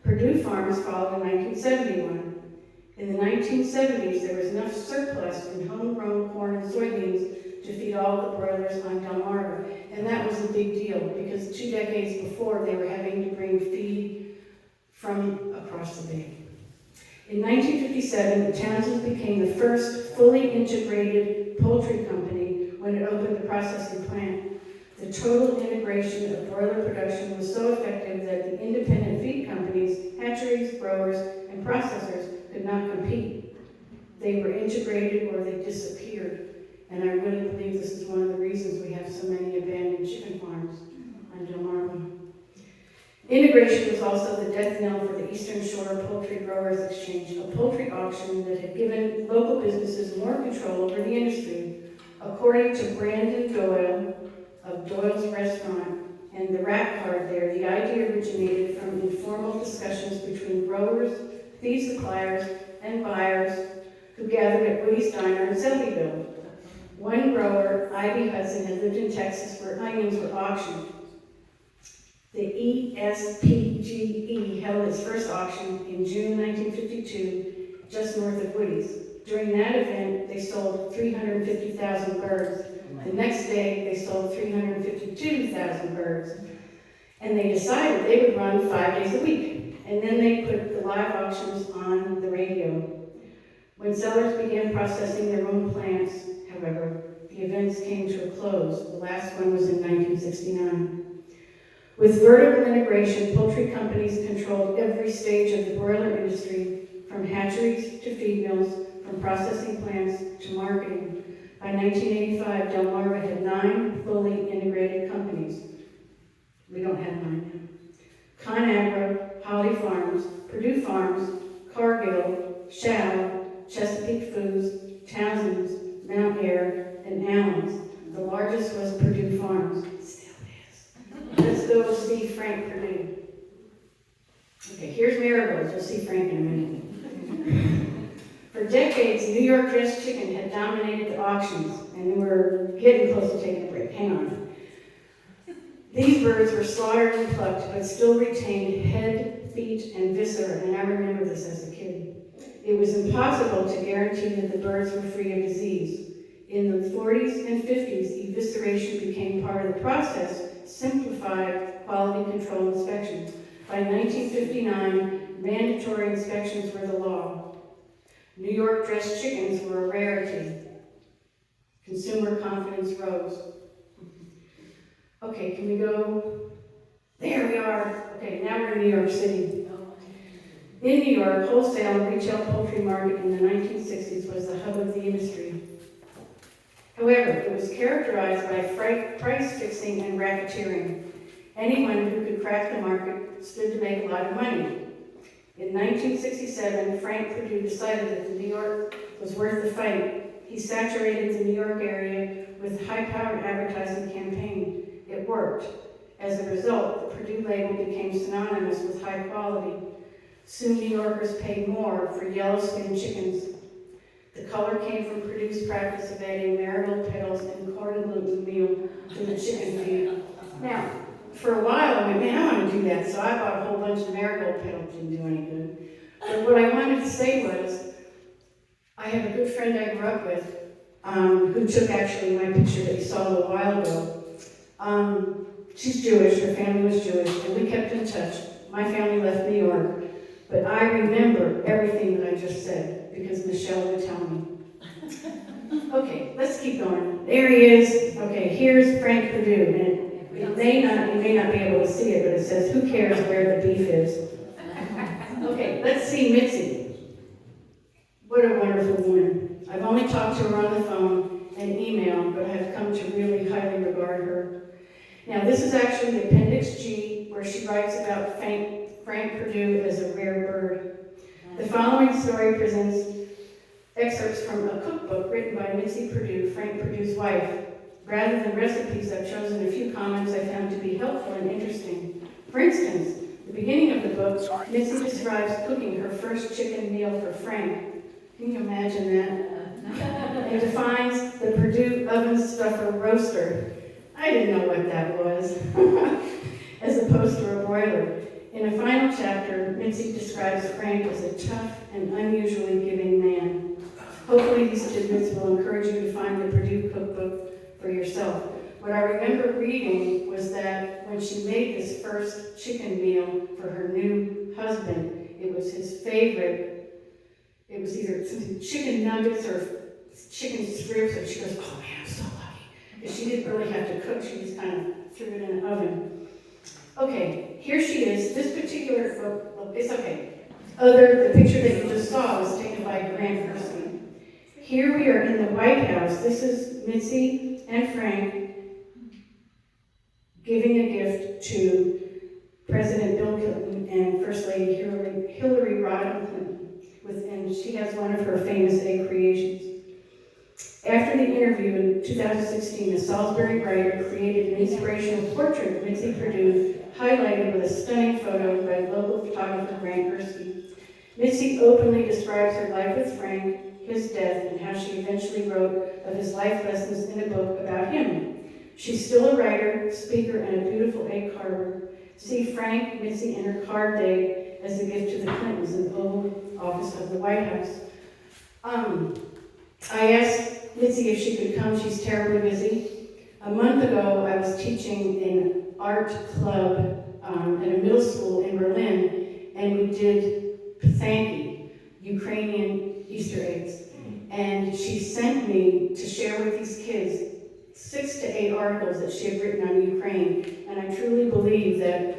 Purdue Farms followed in 1971. In the 1970s, there was enough surplus in homegrown corn and soybeans to feed all the broilers on Delmarva, and that was a big deal because 2 decades before they were having to bring feed from across the bay. In 1957, Townsend became the first fully integrated poultry company when it opened the processing plant. The total integration of broiler production was so effective that the independent feed companies, hatcheries, growers, and processors could not compete. They were integrated or they disappeared. And I really believe this is one of the reasons we have so many abandoned chicken farms on Delmarva. Integration was also the death knell for the Eastern Shore Poultry Growers Exchange, a poultry auction that had given local businesses more control over the industry. According to Brandon Doyle of Doyle's Restaurant and the rack card there, the idea originated from informal discussions between growers, feed suppliers, and buyers who gathered at Woody's Diner in Selbyville. One grower, Ivy Hudson, had lived in Texas where onions were auctioned. The ESPGE held its first auction in June 1952, just north of Woody's. During that event, they sold 350,000 birds. The next day, they sold 352,000 birds. And they decided they would run 5 days a week. And then they put the live auctions on the radio. When sellers began processing their own plants, however, the events came to a close. The last one was in 1969. With vertical integration, poultry companies controlled every stage of the broiler industry, from hatcheries to feed mills, from processing plants to marketing. By 1985, Delmarva had 9 fully integrated companies. We don't have 9 now. ConAgra, Holly Farms, Purdue Farms, Cargill, Shell, Chesapeake Foods, Townsend's, Mount Air, and Allen's. The largest was Purdue Farms. Still is. Let's go see Frank Purdue. Okay, here's Marigolds. You'll see Frank in a minute. For decades, New York dressed chicken had dominated the auctions, and we're getting close to taking a break. Hang on. These birds were slaughtered and plucked, but still retained head, feet, and viscera, and I remember this as a kid. It was impossible to guarantee that the birds were free of disease. In the 40s and 50s, evisceration became part of the process, simplified quality control inspections. By 1959, mandatory inspections were the law. New York dressed chickens were a rarity. Consumer confidence rose. Okay, can we go? There we are. Okay, now we're in New York City. In New York, wholesale and retail poultry market in the 1960s was the hub of the industry. However, it was characterized by price fixing and racketeering. Anyone who could crack the market stood to make a lot of money. In 1967, Frank Purdue decided that New York was worth the fight. He saturated the New York area with high-powered advertising campaign. It worked. As a result, the Purdue label became synonymous with high quality. Soon New Yorkers paid more for yellow-skinned chickens. The color came from Purdue's practice of adding marigold petals and corn gluten meal to the chicken feed. Now, for a while, I went, man, I want to do that, so I bought a whole bunch of marigold petals. Didn't do any good. But what I wanted to say was, I have a good friend I grew up with who took actually my picture that you saw a little while ago. She's Jewish, her family was Jewish, and we kept in touch. My family left New York, but I remember everything that I just said because Michelle would tell me. Okay, let's keep going. There he is. Okay, here's Frank Perdue, and you may not be able to see it, but it says, "Who cares where the beef is?" Okay, let's see Mitzi. What a wonderful woman. I've only talked to her on the phone and email, but I've come to really highly regard her. Now, this is actually the Appendix G, where she writes about Frank Perdue as a rare bird. The following story presents excerpts from a cookbook written by Mitzi Perdue, Frank Perdue's wife. Rather than recipes, I've chosen a few comments I found to be helpful and interesting. For instance, the beginning of the book, Mitzi describes cooking her first chicken meal for Frank. Can you imagine that? And defines the Perdue oven stuffer roaster. I didn't know what that was, as opposed to a broiler. In a final chapter, Mitzi describes Frank as a tough and unusually giving man. Hopefully these tidbits will encourage you to find the Perdue cookbook for yourself. What I remember reading was that when she made this first chicken meal for her new husband, it was his favorite. It was either chicken nuggets or chicken strips, and she goes, "Oh man, I'm so lucky." Because she didn't really have to cook, she just kind of threw it in the oven. Okay, here she is. This particular, well, it's okay. The picture that you just saw was taken by Grant Hershey. Here we are in the White House. This is Mitzi and Frank giving a gift to President Bill Clinton and First Lady Hillary Rodham Clinton. And she has one of her famous egg creations. After the interview in 2016, a Salisbury writer created an inspirational portrait of Mitzi Perdue, highlighted with a stunning photo by local photographer Grant Hershey. Mitzi openly describes her life with Frank, his death, and how she eventually wrote of his life lessons in a book about him. She's still a writer, speaker, and a beautiful egg carver. See Frank, Mitzi, and her card day as a gift to the Clintons in the Oval Office of the White House. I asked Mitzi if she could come. She's terribly busy. A month ago, I was teaching in art club at a middle school in Berlin, and we did Pythanki, Ukrainian Easter eggs. And she sent me to share with these kids 6 to 8 articles that she had written on Ukraine. And I truly believe that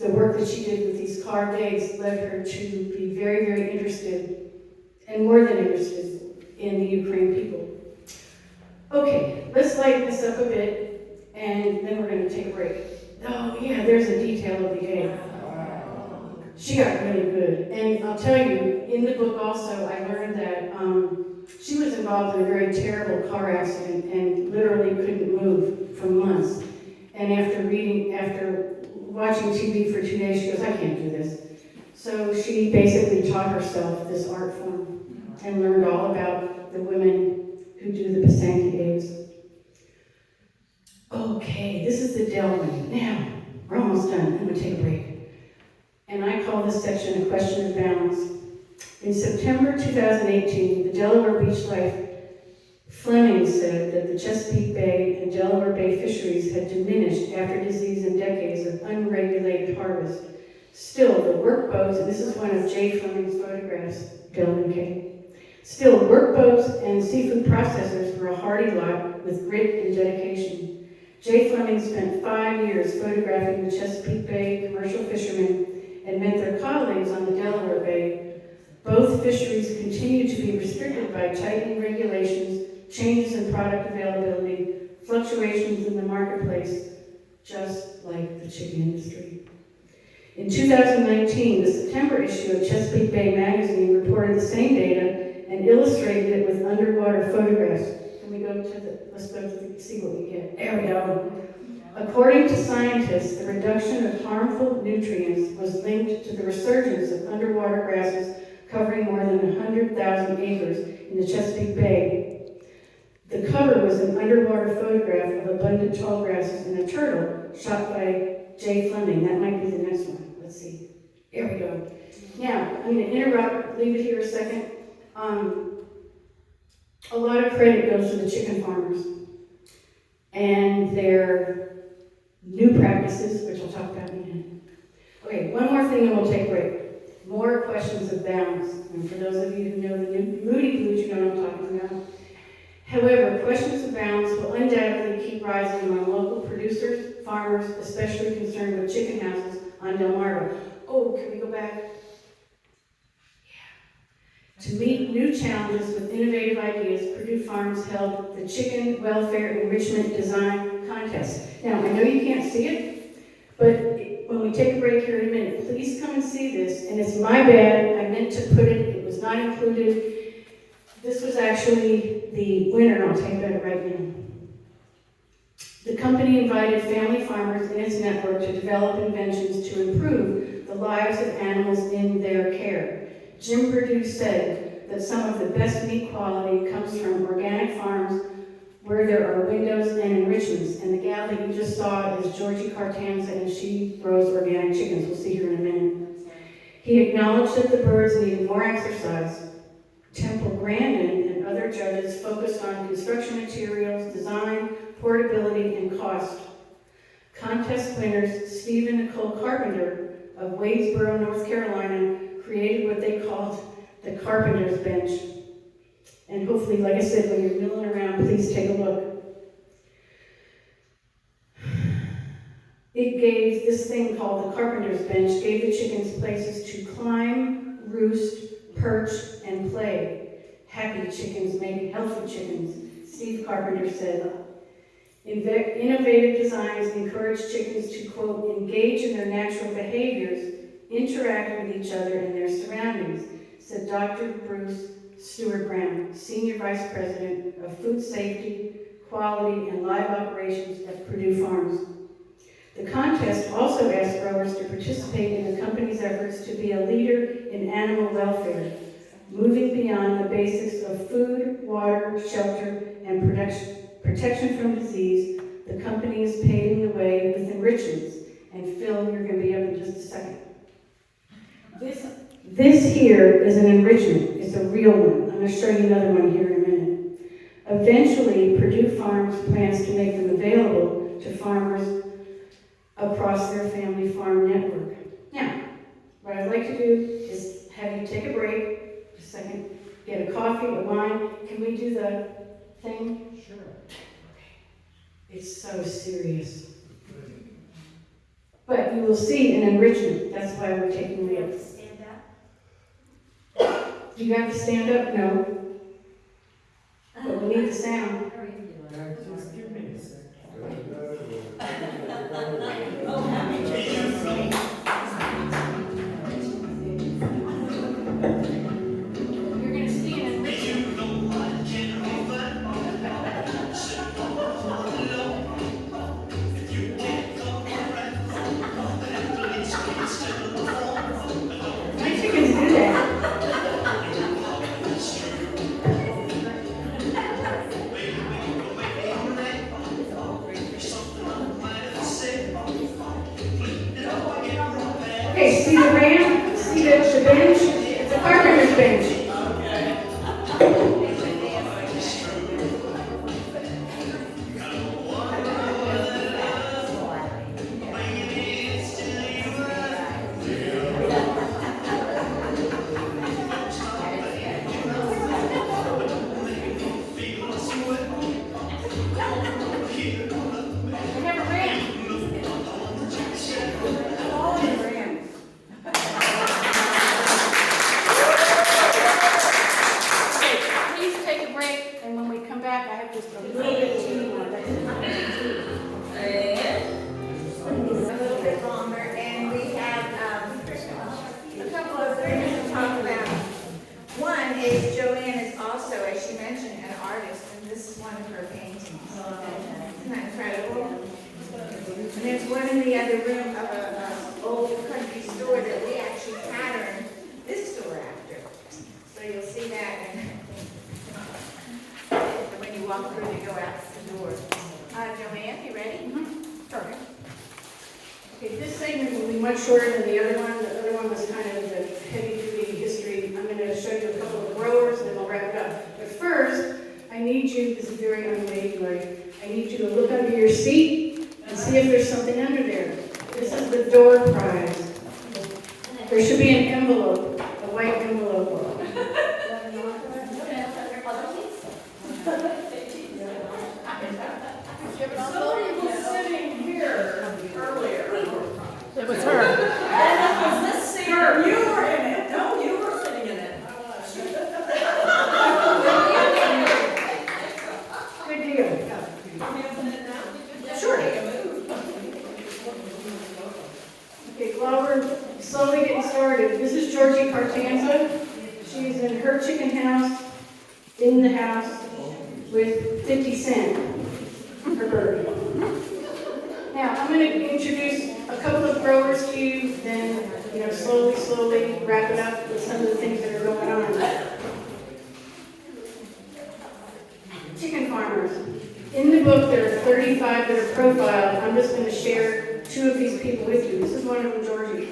the work that she did with these carved eggs led her to be very, very interested, and more than interested, in the Ukraine people. Okay, let's lighten this up a bit, and then we're going to take a break. Oh yeah, there's a detail of the egg. She got really good. And I'll tell you, in the book also, I learned that she was involved in a very terrible car accident and literally couldn't move for months. And after watching TV for 2 days, she goes, "I can't do this." So she basically taught herself this art form and learned all about the women who do the Pythanki eggs. Okay, this is the Delmarva. Now, we're almost done. I'm going to take a break. And I call this section a question of balance. In September 2018, the Delaware Beach Life Fleming said that the Chesapeake Bay and Delaware Bay fisheries had diminished after disease and decades of unregulated harvest. Still, the workboats, and this is one of Jay Fleming's photographs, Dylan K. Still, workboats and seafood processors were a hardy lot with grit and dedication. Jay Fleming spent 5 years photographing the Chesapeake Bay commercial fishermen and met their colleagues on the Delaware Bay. Both fisheries continue to be restricted by tightening regulations, changes in product availability, fluctuations in the marketplace, just like the chicken industry. In 2019, the September issue of Chesapeake Bay magazine reported the same data and illustrated it with underwater photographs. Can we go to see what we get? There we go. According to scientists, the reduction of harmful nutrients was linked to the resurgence of underwater grasses covering more than 100,000 acres in the Chesapeake Bay. The cover was an underwater photograph of abundant tall grasses and a turtle shot by Jay Fleming. That might be the next one. Let's see. Here we go. Now, I'm going to interrupt, leave it here a second. a lot of credit goes to the chicken farmers and their new practices, which I'll talk about in a minute. Okay, one more thing and we'll take a break. More questions of balance. And for those of you who know the new Moody Blues, you know what I'm talking about. However, questions of balance will undoubtedly keep rising among local producers, farmers, especially concerned with chicken houses on Delmarva. Oh, can we go back? To meet new challenges with innovative ideas, Purdue Farms held the Chicken Welfare Enrichment Design Contest. Now, I know you can't see it, but when we take a break here in a minute, please come and see this. And it's my bad, I meant to put it, it was not included. This was actually the winner, I'll tell you about it right now. The company invited family farmers in its network to develop inventions to improve the lives of animals in their care. Jim Purdue said that some of the best meat quality comes from organic farms where there are windows and enrichments. And the gal that you just saw is Georgie Cartanza, and she grows organic chickens. We'll see her in a minute. He acknowledged that the birds needed more exercise. Temple Grandin and other judges focused on construction materials, design, portability, and cost. Contest winners Steve and Nicole Carpenter of Wadesboro, North Carolina, created what they called the Carpenter's Bench. And hopefully, like I said, when you're milling around, please take a look. It gave this thing called the Carpenter's Bench, gave the chickens places to climb, roost, perch, and play. Happy chickens make healthy chickens, Steve Carpenter said. Innovative designs encourage chickens to, quote, engage in their natural behaviors, interact with each other and their surroundings, said Dr. Bruce Stewart Brown, Senior Vice President of Food Safety, Quality, and Live Operations at Purdue Farms. The contest also asked growers to participate in the company's efforts to be a leader in animal welfare, moving beyond the basics of food, water, shelter, and protection from disease. The company is paving the way with enrichments. And Phil, you're going to be up in just a second. This here is an enrichment. It's a real one. I'm going to show you another one here in a minute. Eventually, Purdue Farms plans to make them available to farmers across their family farm network. Now, what I'd like to do is have you take a break, just a second, get a coffee, a wine. Can we do the thing? Sure. It's so serious. But you will see an enrichment. That's why we're taking the oath. Stand up. Do you have to stand up? No. But we need the sound. Just give me a second. You're going to see an enrichment. My chickens do that. Okay, see the ramp? See the bench? It's a carpenter's bench. We have a ramp. All the ramps. Okay, please take a break, and when we come back, I have just a little bit of tea on A little bit longer, and we have a couple of things to talk about. One is Joanne is also, as she mentioned, an artist, and this is one of her paintings. Isn't that incredible? And there's one in the other room of an old country store that we actually patterned this store after. So you'll see that and when you walk through, you go out the door. Joanne, you ready? Sorry. Okay, this segment will be much shorter than the other one. The other one was kind of the heavy-duty history. I'm going to show you a couple of growers, and then we'll wrap it up. But first, you to look under your seat and see if there's something under there. This is the door prize. There should be an envelope, a white envelope. Somebody was sitting here earlier. It was her. Was this seat? You were in it. No, you were sitting in it. Good deal. Sure. Okay, while we're slowly getting started, this is Georgie Cartanza. She's in her chicken house, in the house, with 50 Cent, her bird. Now, I'm going to introduce a couple of growers to you, then, slowly wrap it up with some of the things that are going on. Chicken farmers. In the book, there are 35 that are profiled. I'm just going to share 2 of these people with you. This is one of them, Georgie.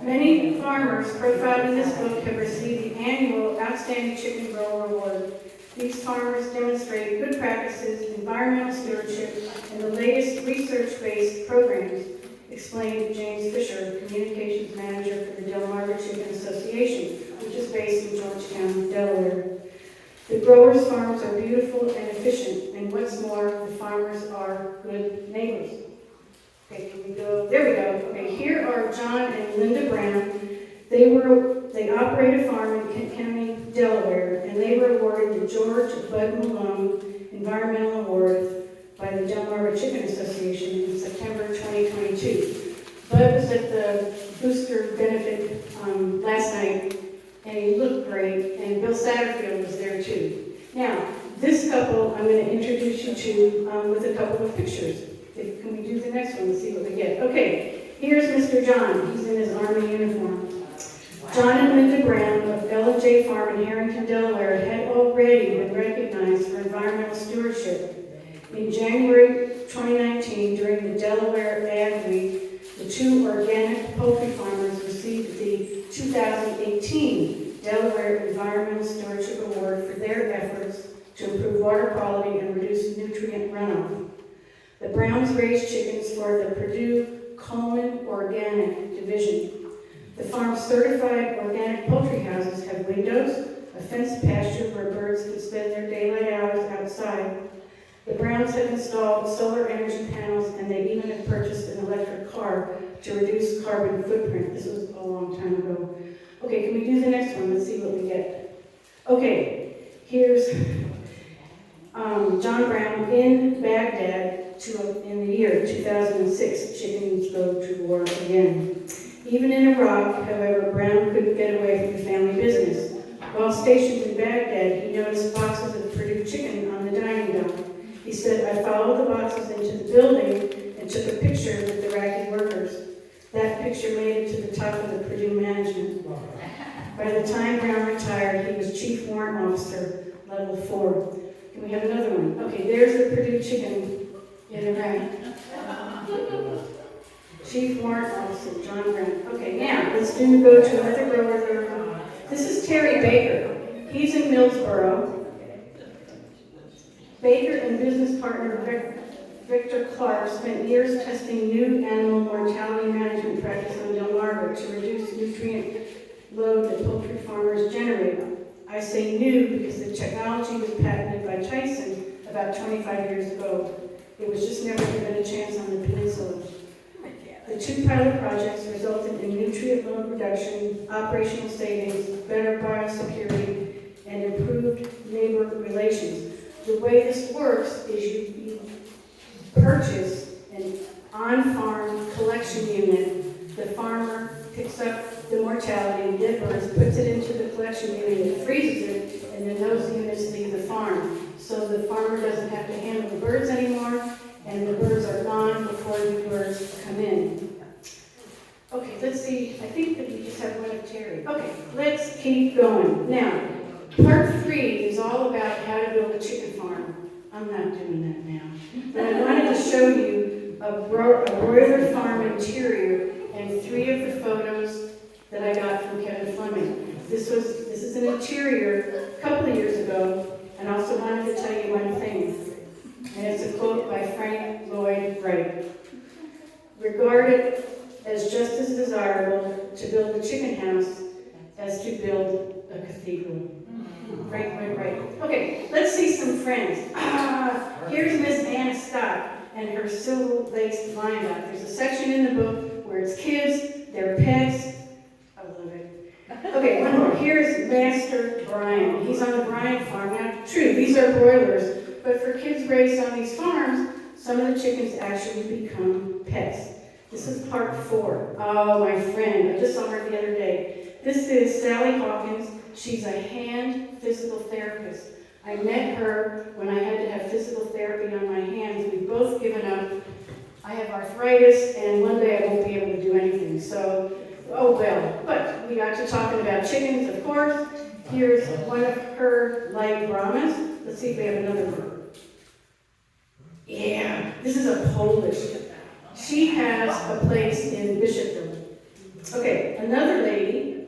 Many farmers profiled in this book have received the annual Outstanding Chicken Grower Award. These farmers demonstrate good practices, environmental stewardship, and the latest research-based programs, explained James Fisher, Communications Manager for the Delmarva Chicken Association, which is based in Georgetown, Delaware. The growers' farms are beautiful and efficient, and what's more, the farmers are good neighbors. Okay, can we go? There we go. Okay, here are John and Linda Brown. They operate a farm in Kent County, Delaware, and they were awarded the George Bud Malone Environmental Award by the Delmarva Chicken Association in September 2022. Bud was at the booster benefit last night, and he looked great, and Bill Satterfield was there too. Now, this couple I'm going to introduce you to with a couple of pictures. Can we do the next one and see what we get? Okay, here's Mr. John. He's in his Army uniform. John and Linda Brown of L&J Farm in Harrington, Delaware had already been recognized for environmental stewardship. In January 2019, during the Delaware Ag Week, the 2 organic poultry farmers received the 2018 Delaware Environmental Stewardship Award for their efforts to improve water quality and reduce nutrient runoff. The Browns raised chickens for the Purdue Coleman Organic Division. The farm's certified organic poultry houses have windows, a fenced pasture where birds can spend their daylight hours outside. The Browns have installed solar energy panels, and they even have purchased an electric car to reduce carbon footprint. This was a long time ago. Okay, can we do the next one? Let's see what we get. Okay, here's John Brown in Baghdad in the year 2006. Chickens go to war again. Even in Iraq, however, Brown couldn't get away from the family business. While stationed in Baghdad, he noticed boxes of Purdue chicken on the dining dock. He said, "I followed the boxes into the building and took a picture with the Iraqi workers. That picture made it to the top of the Purdue management." By the time Brown retired, he was Chief Warrant Officer, Level 4. Can we have another one? Okay, there's the Purdue chicken in Iraq. Chief Warrant Officer, John Brown. Okay, now let's go to another grower. This is Terry Baker. He's in Millsboro. Baker and business partner Victor Clark spent years testing new animal mortality management practice on Delmarva to reduce nutrient load that poultry farmers generate. I say new because the technology was patented by Tyson about 25 years ago. It was just never given a chance on the peninsula. The 2 pilot projects resulted in nutrient load reduction, operational savings, better biosecurity, and improved neighbor relations. The way this works is you purchase an on-farm collection unit. The farmer picks up the mortality, dead birds, puts it into the collection unit, freezes it, and then those units leave the farm. So the farmer doesn't have to handle the birds anymore, and the birds are gone before new birds come in. Okay, let's see. I think that we just have one of Terry. Okay, let's keep going. Now, part 3 is all about how to build a chicken farm. I'm not doing that now. But I wanted to show you a broiler farm interior and 3 of the photos that I got from Kevin Fleming. This is an interior a couple of years ago, and I also wanted to tell you one thing. And it's a quote by Frank Lloyd Wright. Regard it as just as desirable to build a chicken house as to build a cathedral. Frank Lloyd Wright. Okay, let's see some friends. Here's Miss Anna Scott and her silver-laced lilac. There's a section in the book where it's kids, their pets. I love it. Okay, one more. Here's Master Brian. He's on the Brian farm. Now, true, these are broilers, but for kids raised on these farms, some of the chickens actually become pets. This is part 4. Oh, my friend, I just saw her the other day. This is Sally Hawkins. She's a hand physical therapist. I met her when I had to have physical therapy on my hands. We've both given up. I have arthritis, and one day I won't be able to do anything. So, oh well. But we got to talking about chickens, of course. Here's one of her light Brahmas. Let's see if we have another one. Yeah, this is a Polish. She has a place in Bishopville. Okay, another lady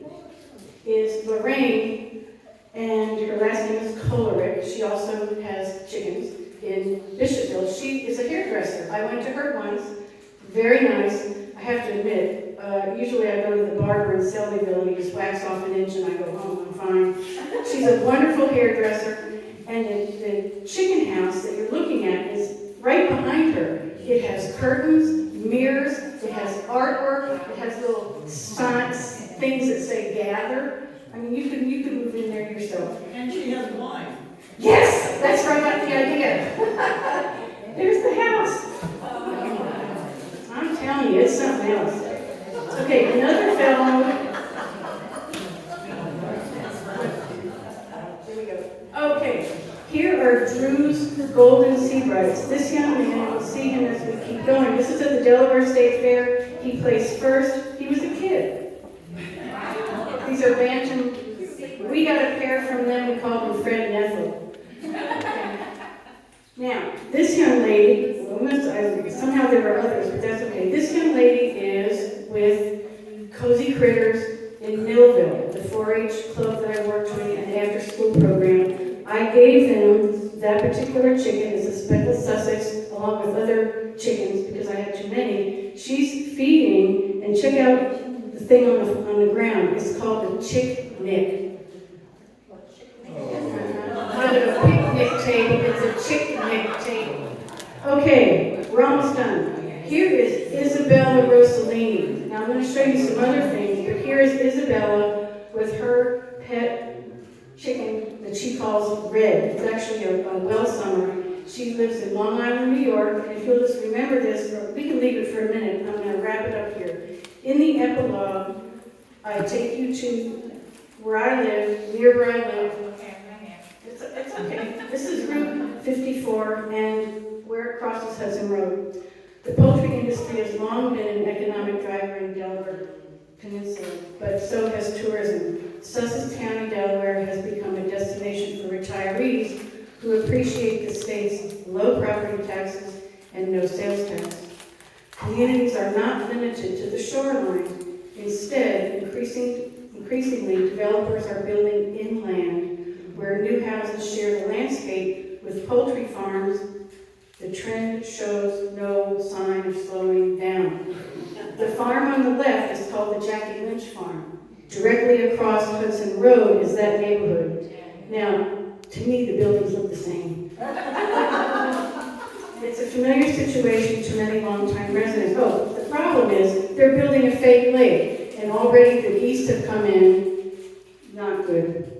is Lorraine, and her last name is Kolarek. She also has chickens in Bishopville. She is a hairdresser. I went to her once. Very nice. I have to admit, usually I go to the barber in Selbyville and he just whacks off an inch and I go home, I'm fine. She's a wonderful hairdresser, and the chicken house that you're looking at is right behind her. It has curtains, mirrors, it has artwork, it has little signs, things that say gather. I mean, you can move in there yourself. And she has wine. Yes, that's where I got the idea. There's the house. I'm telling you, it's something else. Okay, another fellow. Here we go. Okay, here are Drew's Golden Seabrights. This young man, we'll see him as we keep going. This is at the Delaware State Fair. He placed first. He was a kid. These are Bantam. We got a pair from them. We called them Fred and Ethel. Now, this young lady, somehow there were others, but that's okay. This young lady is with Cozy Critters in Millville, the 4-H club that I worked with, an after-school program. I gave them that particular chicken as a speckled Sussex, along with other chickens, because I had too many. She's feeding, and check out the thing on the ground. It's called a chick nick. Not a picnic table, it's a chick-nick table. Okay, we're almost done. Here is Isabella Rossellini. Now I'm going to show you some other things, but here is Isabella with her pet chicken that she calls Red. It's actually a well-summer. She lives in Long Island, New York, and if you'll just remember this, or we can leave it for a minute, I'm going to wrap it up here. In the epilogue, I take you to where I live, near where I live. It's okay. This is Route 54 and where it crosses Hudson Road. The poultry industry has long been an economic driver in Delaware Peninsula, but so has tourism. Sussex County, Delaware has become a destination for retirees who appreciate the state's low property taxes and no sales tax. Communities are not limited to the shoreline. Instead, increasingly, developers are building inland where new houses share the landscape with poultry farms. The trend shows no sign of slowing down. The farm on the left is called the Jackie Lynch Farm. Directly across Hudson Road is that neighborhood. Now, to me, the buildings look the same. It's a familiar situation to many longtime residents. Oh, the problem is they're building a fake lake, and already the geese have come in. Not good.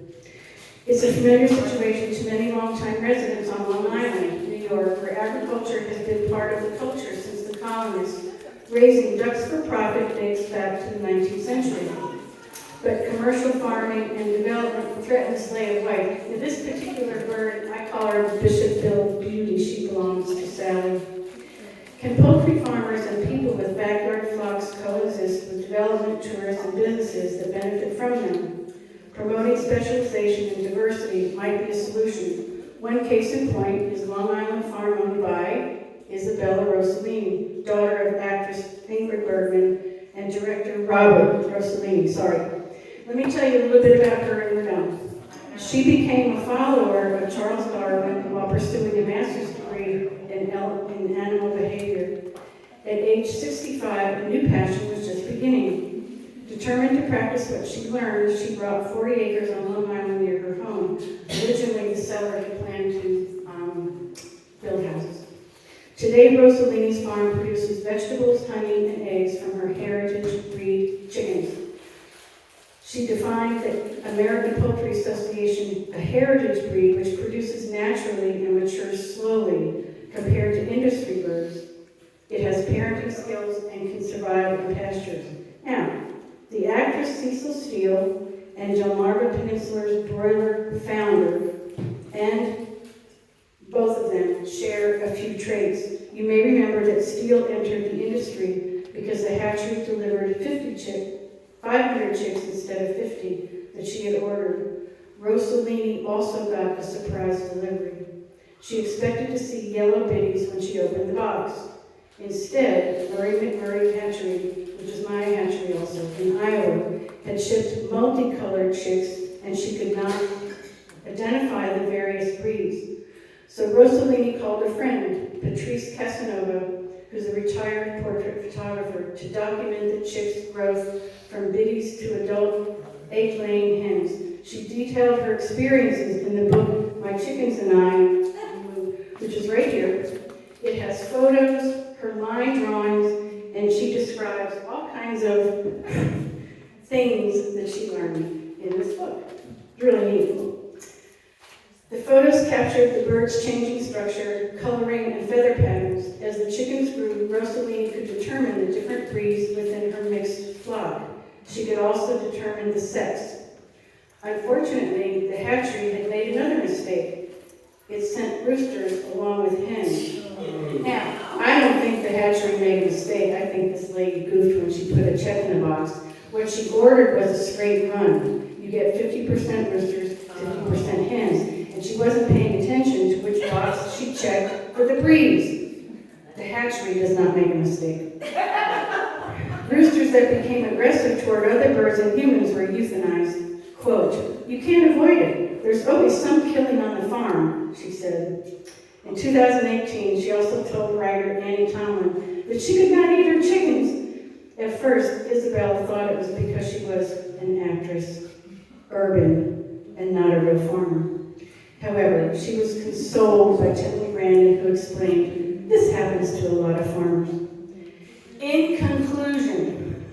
It's a familiar situation to many longtime residents on Long Island, New York, where agriculture has been part of the culture since the colonists. Raising ducks for profit dates back to the 19th century. But commercial farming and development threaten to slay a wife. Now, this particular bird, I call her Bishopville Beauty. She belongs to Sally. Can poultry farmers and people with backyard flocks coexist with development, tourists, and businesses that benefit from them? Promoting specialization and diversity might be a solution. One case in point is Long Island farm owned by Isabella Rossellini, daughter of actress Ingrid Bergman and director Robert Rossellini. Let me tell you a little bit about her and we're done. She became a follower of Charles Darwin while pursuing a master's degree in animal behavior. At age 65, a new passion was just beginning. Determined to practice what she learned, she bought 40 acres on Long Island near her home. Originally, the seller had planned to build houses. Today, Rossellini's farm produces vegetables, honey, and eggs from her heritage breed chickens. She defined the American Poultry Association a heritage breed which produces naturally and matures slowly compared to industry birds. It has parenting skills and can survive in pastures. Now, the actress Cecil Steele and Delmarva Peninsula's broiler founder, and both of them share a few traits. You may remember that Steele entered the industry because the hatchery delivered 500 chicks instead of 50 that she had ordered. Rossellini also got a surprise delivery. She expected to see yellow biddies when she opened the box. Instead, Murray McMurray Hatchery, which is my hatchery also, in Iowa, had shipped multicolored chicks, and she could not identify the various breeds. So Rossellini called a friend, Patrice Casanova, who's a retired portrait photographer, to document the chicks' growth from biddies to adult egg-laying hens. She detailed her experiences in the book, My Chickens and I, which is right here. It has photos, her line drawings, and she describes all kinds of things that she learned in this book. It's really neat. The photos captured the birds' changing structure, coloring, and feather patterns. As the chickens grew, Rossellini could determine the different breeds within her mixed flock. She could also determine the sex. Unfortunately, the hatchery had made another mistake. It sent roosters along with hens. Now, I don't think the hatchery made a mistake. I think this lady goofed when she put a check in the box. What she ordered was a straight run. You get 50% roosters, 50% hens. And she wasn't paying attention to which box she checked for the breeds. The hatchery does not make a mistake. Roosters that became aggressive toward other birds and humans were euthanized. Quote, "You can't avoid it. There's always some killing on the farm," she said. In 2018, she also told writer Annie Tomlin that she could not eat her chickens. At first, Isabel thought it was because she was an actress, urban, and not a real farmer. However, she was consoled by Tiffany Brandon, who explained, "This happens to a lot of farmers." In conclusion,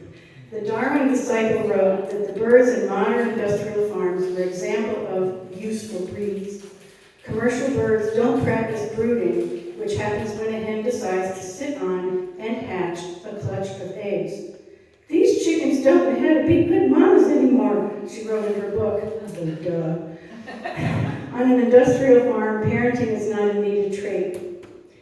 the Darwin disciple wrote that the birds in modern industrial farms were an example of useful breeds. Commercial birds don't practice brooding, which happens when a hen decides to sit on and hatch a clutch of eggs. "These chickens don't know how to be good mamas anymore," she wrote in her book. Oh, duh. On an industrial farm, parenting is not a needed trait.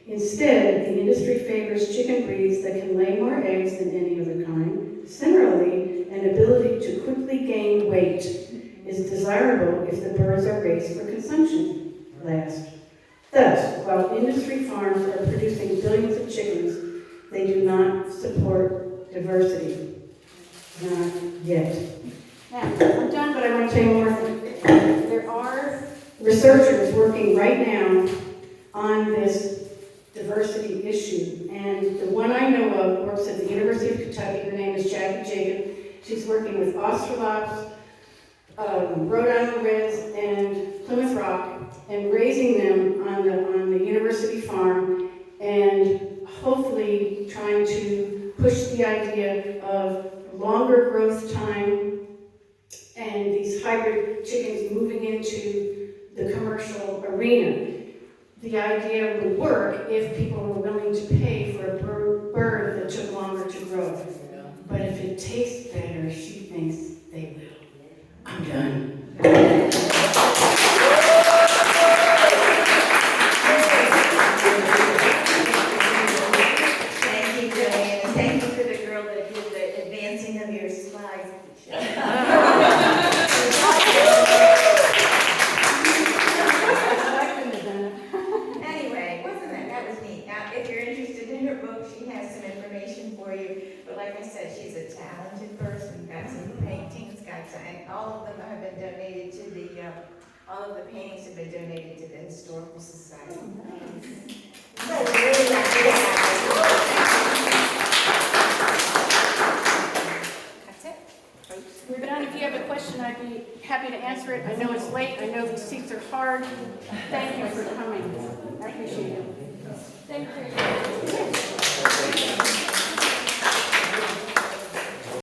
Instead, the industry favors chicken breeds that can lay more eggs than any other kind. Similarly, an ability to quickly gain weight is desirable if the birds are raised for consumption. Last. Thus, while industry farms are producing billions of chickens, they do not support diversity. Not yet. Now, I'm done, but I want to tell you more. There are researchers working right now on this diversity issue, and the one I know of works at the University of Kentucky. Her name is Jackie Jacob. She's working with Australops, Rhode Island Reds, and Plymouth Rock, and raising them on the university farm, and hopefully trying to push the idea of longer growth time and these hybrid chickens moving into the commercial arena. The idea would work if people were willing to pay for a bird that took longer to grow. But if it tastes better, she thinks they will. I'm done. Thank you, Joanne, and thank you for the girl that did the advancing of your slides. Anyway, wasn't that was neat. Now, if you're interested in her book, she has some information for you. But like I said, she's a talented person. Got some paintings, and all of them have been donated to the. All of the paintings have been donated to the Historical Society. So know these seats are hard. Thank you for coming. I appreciate it.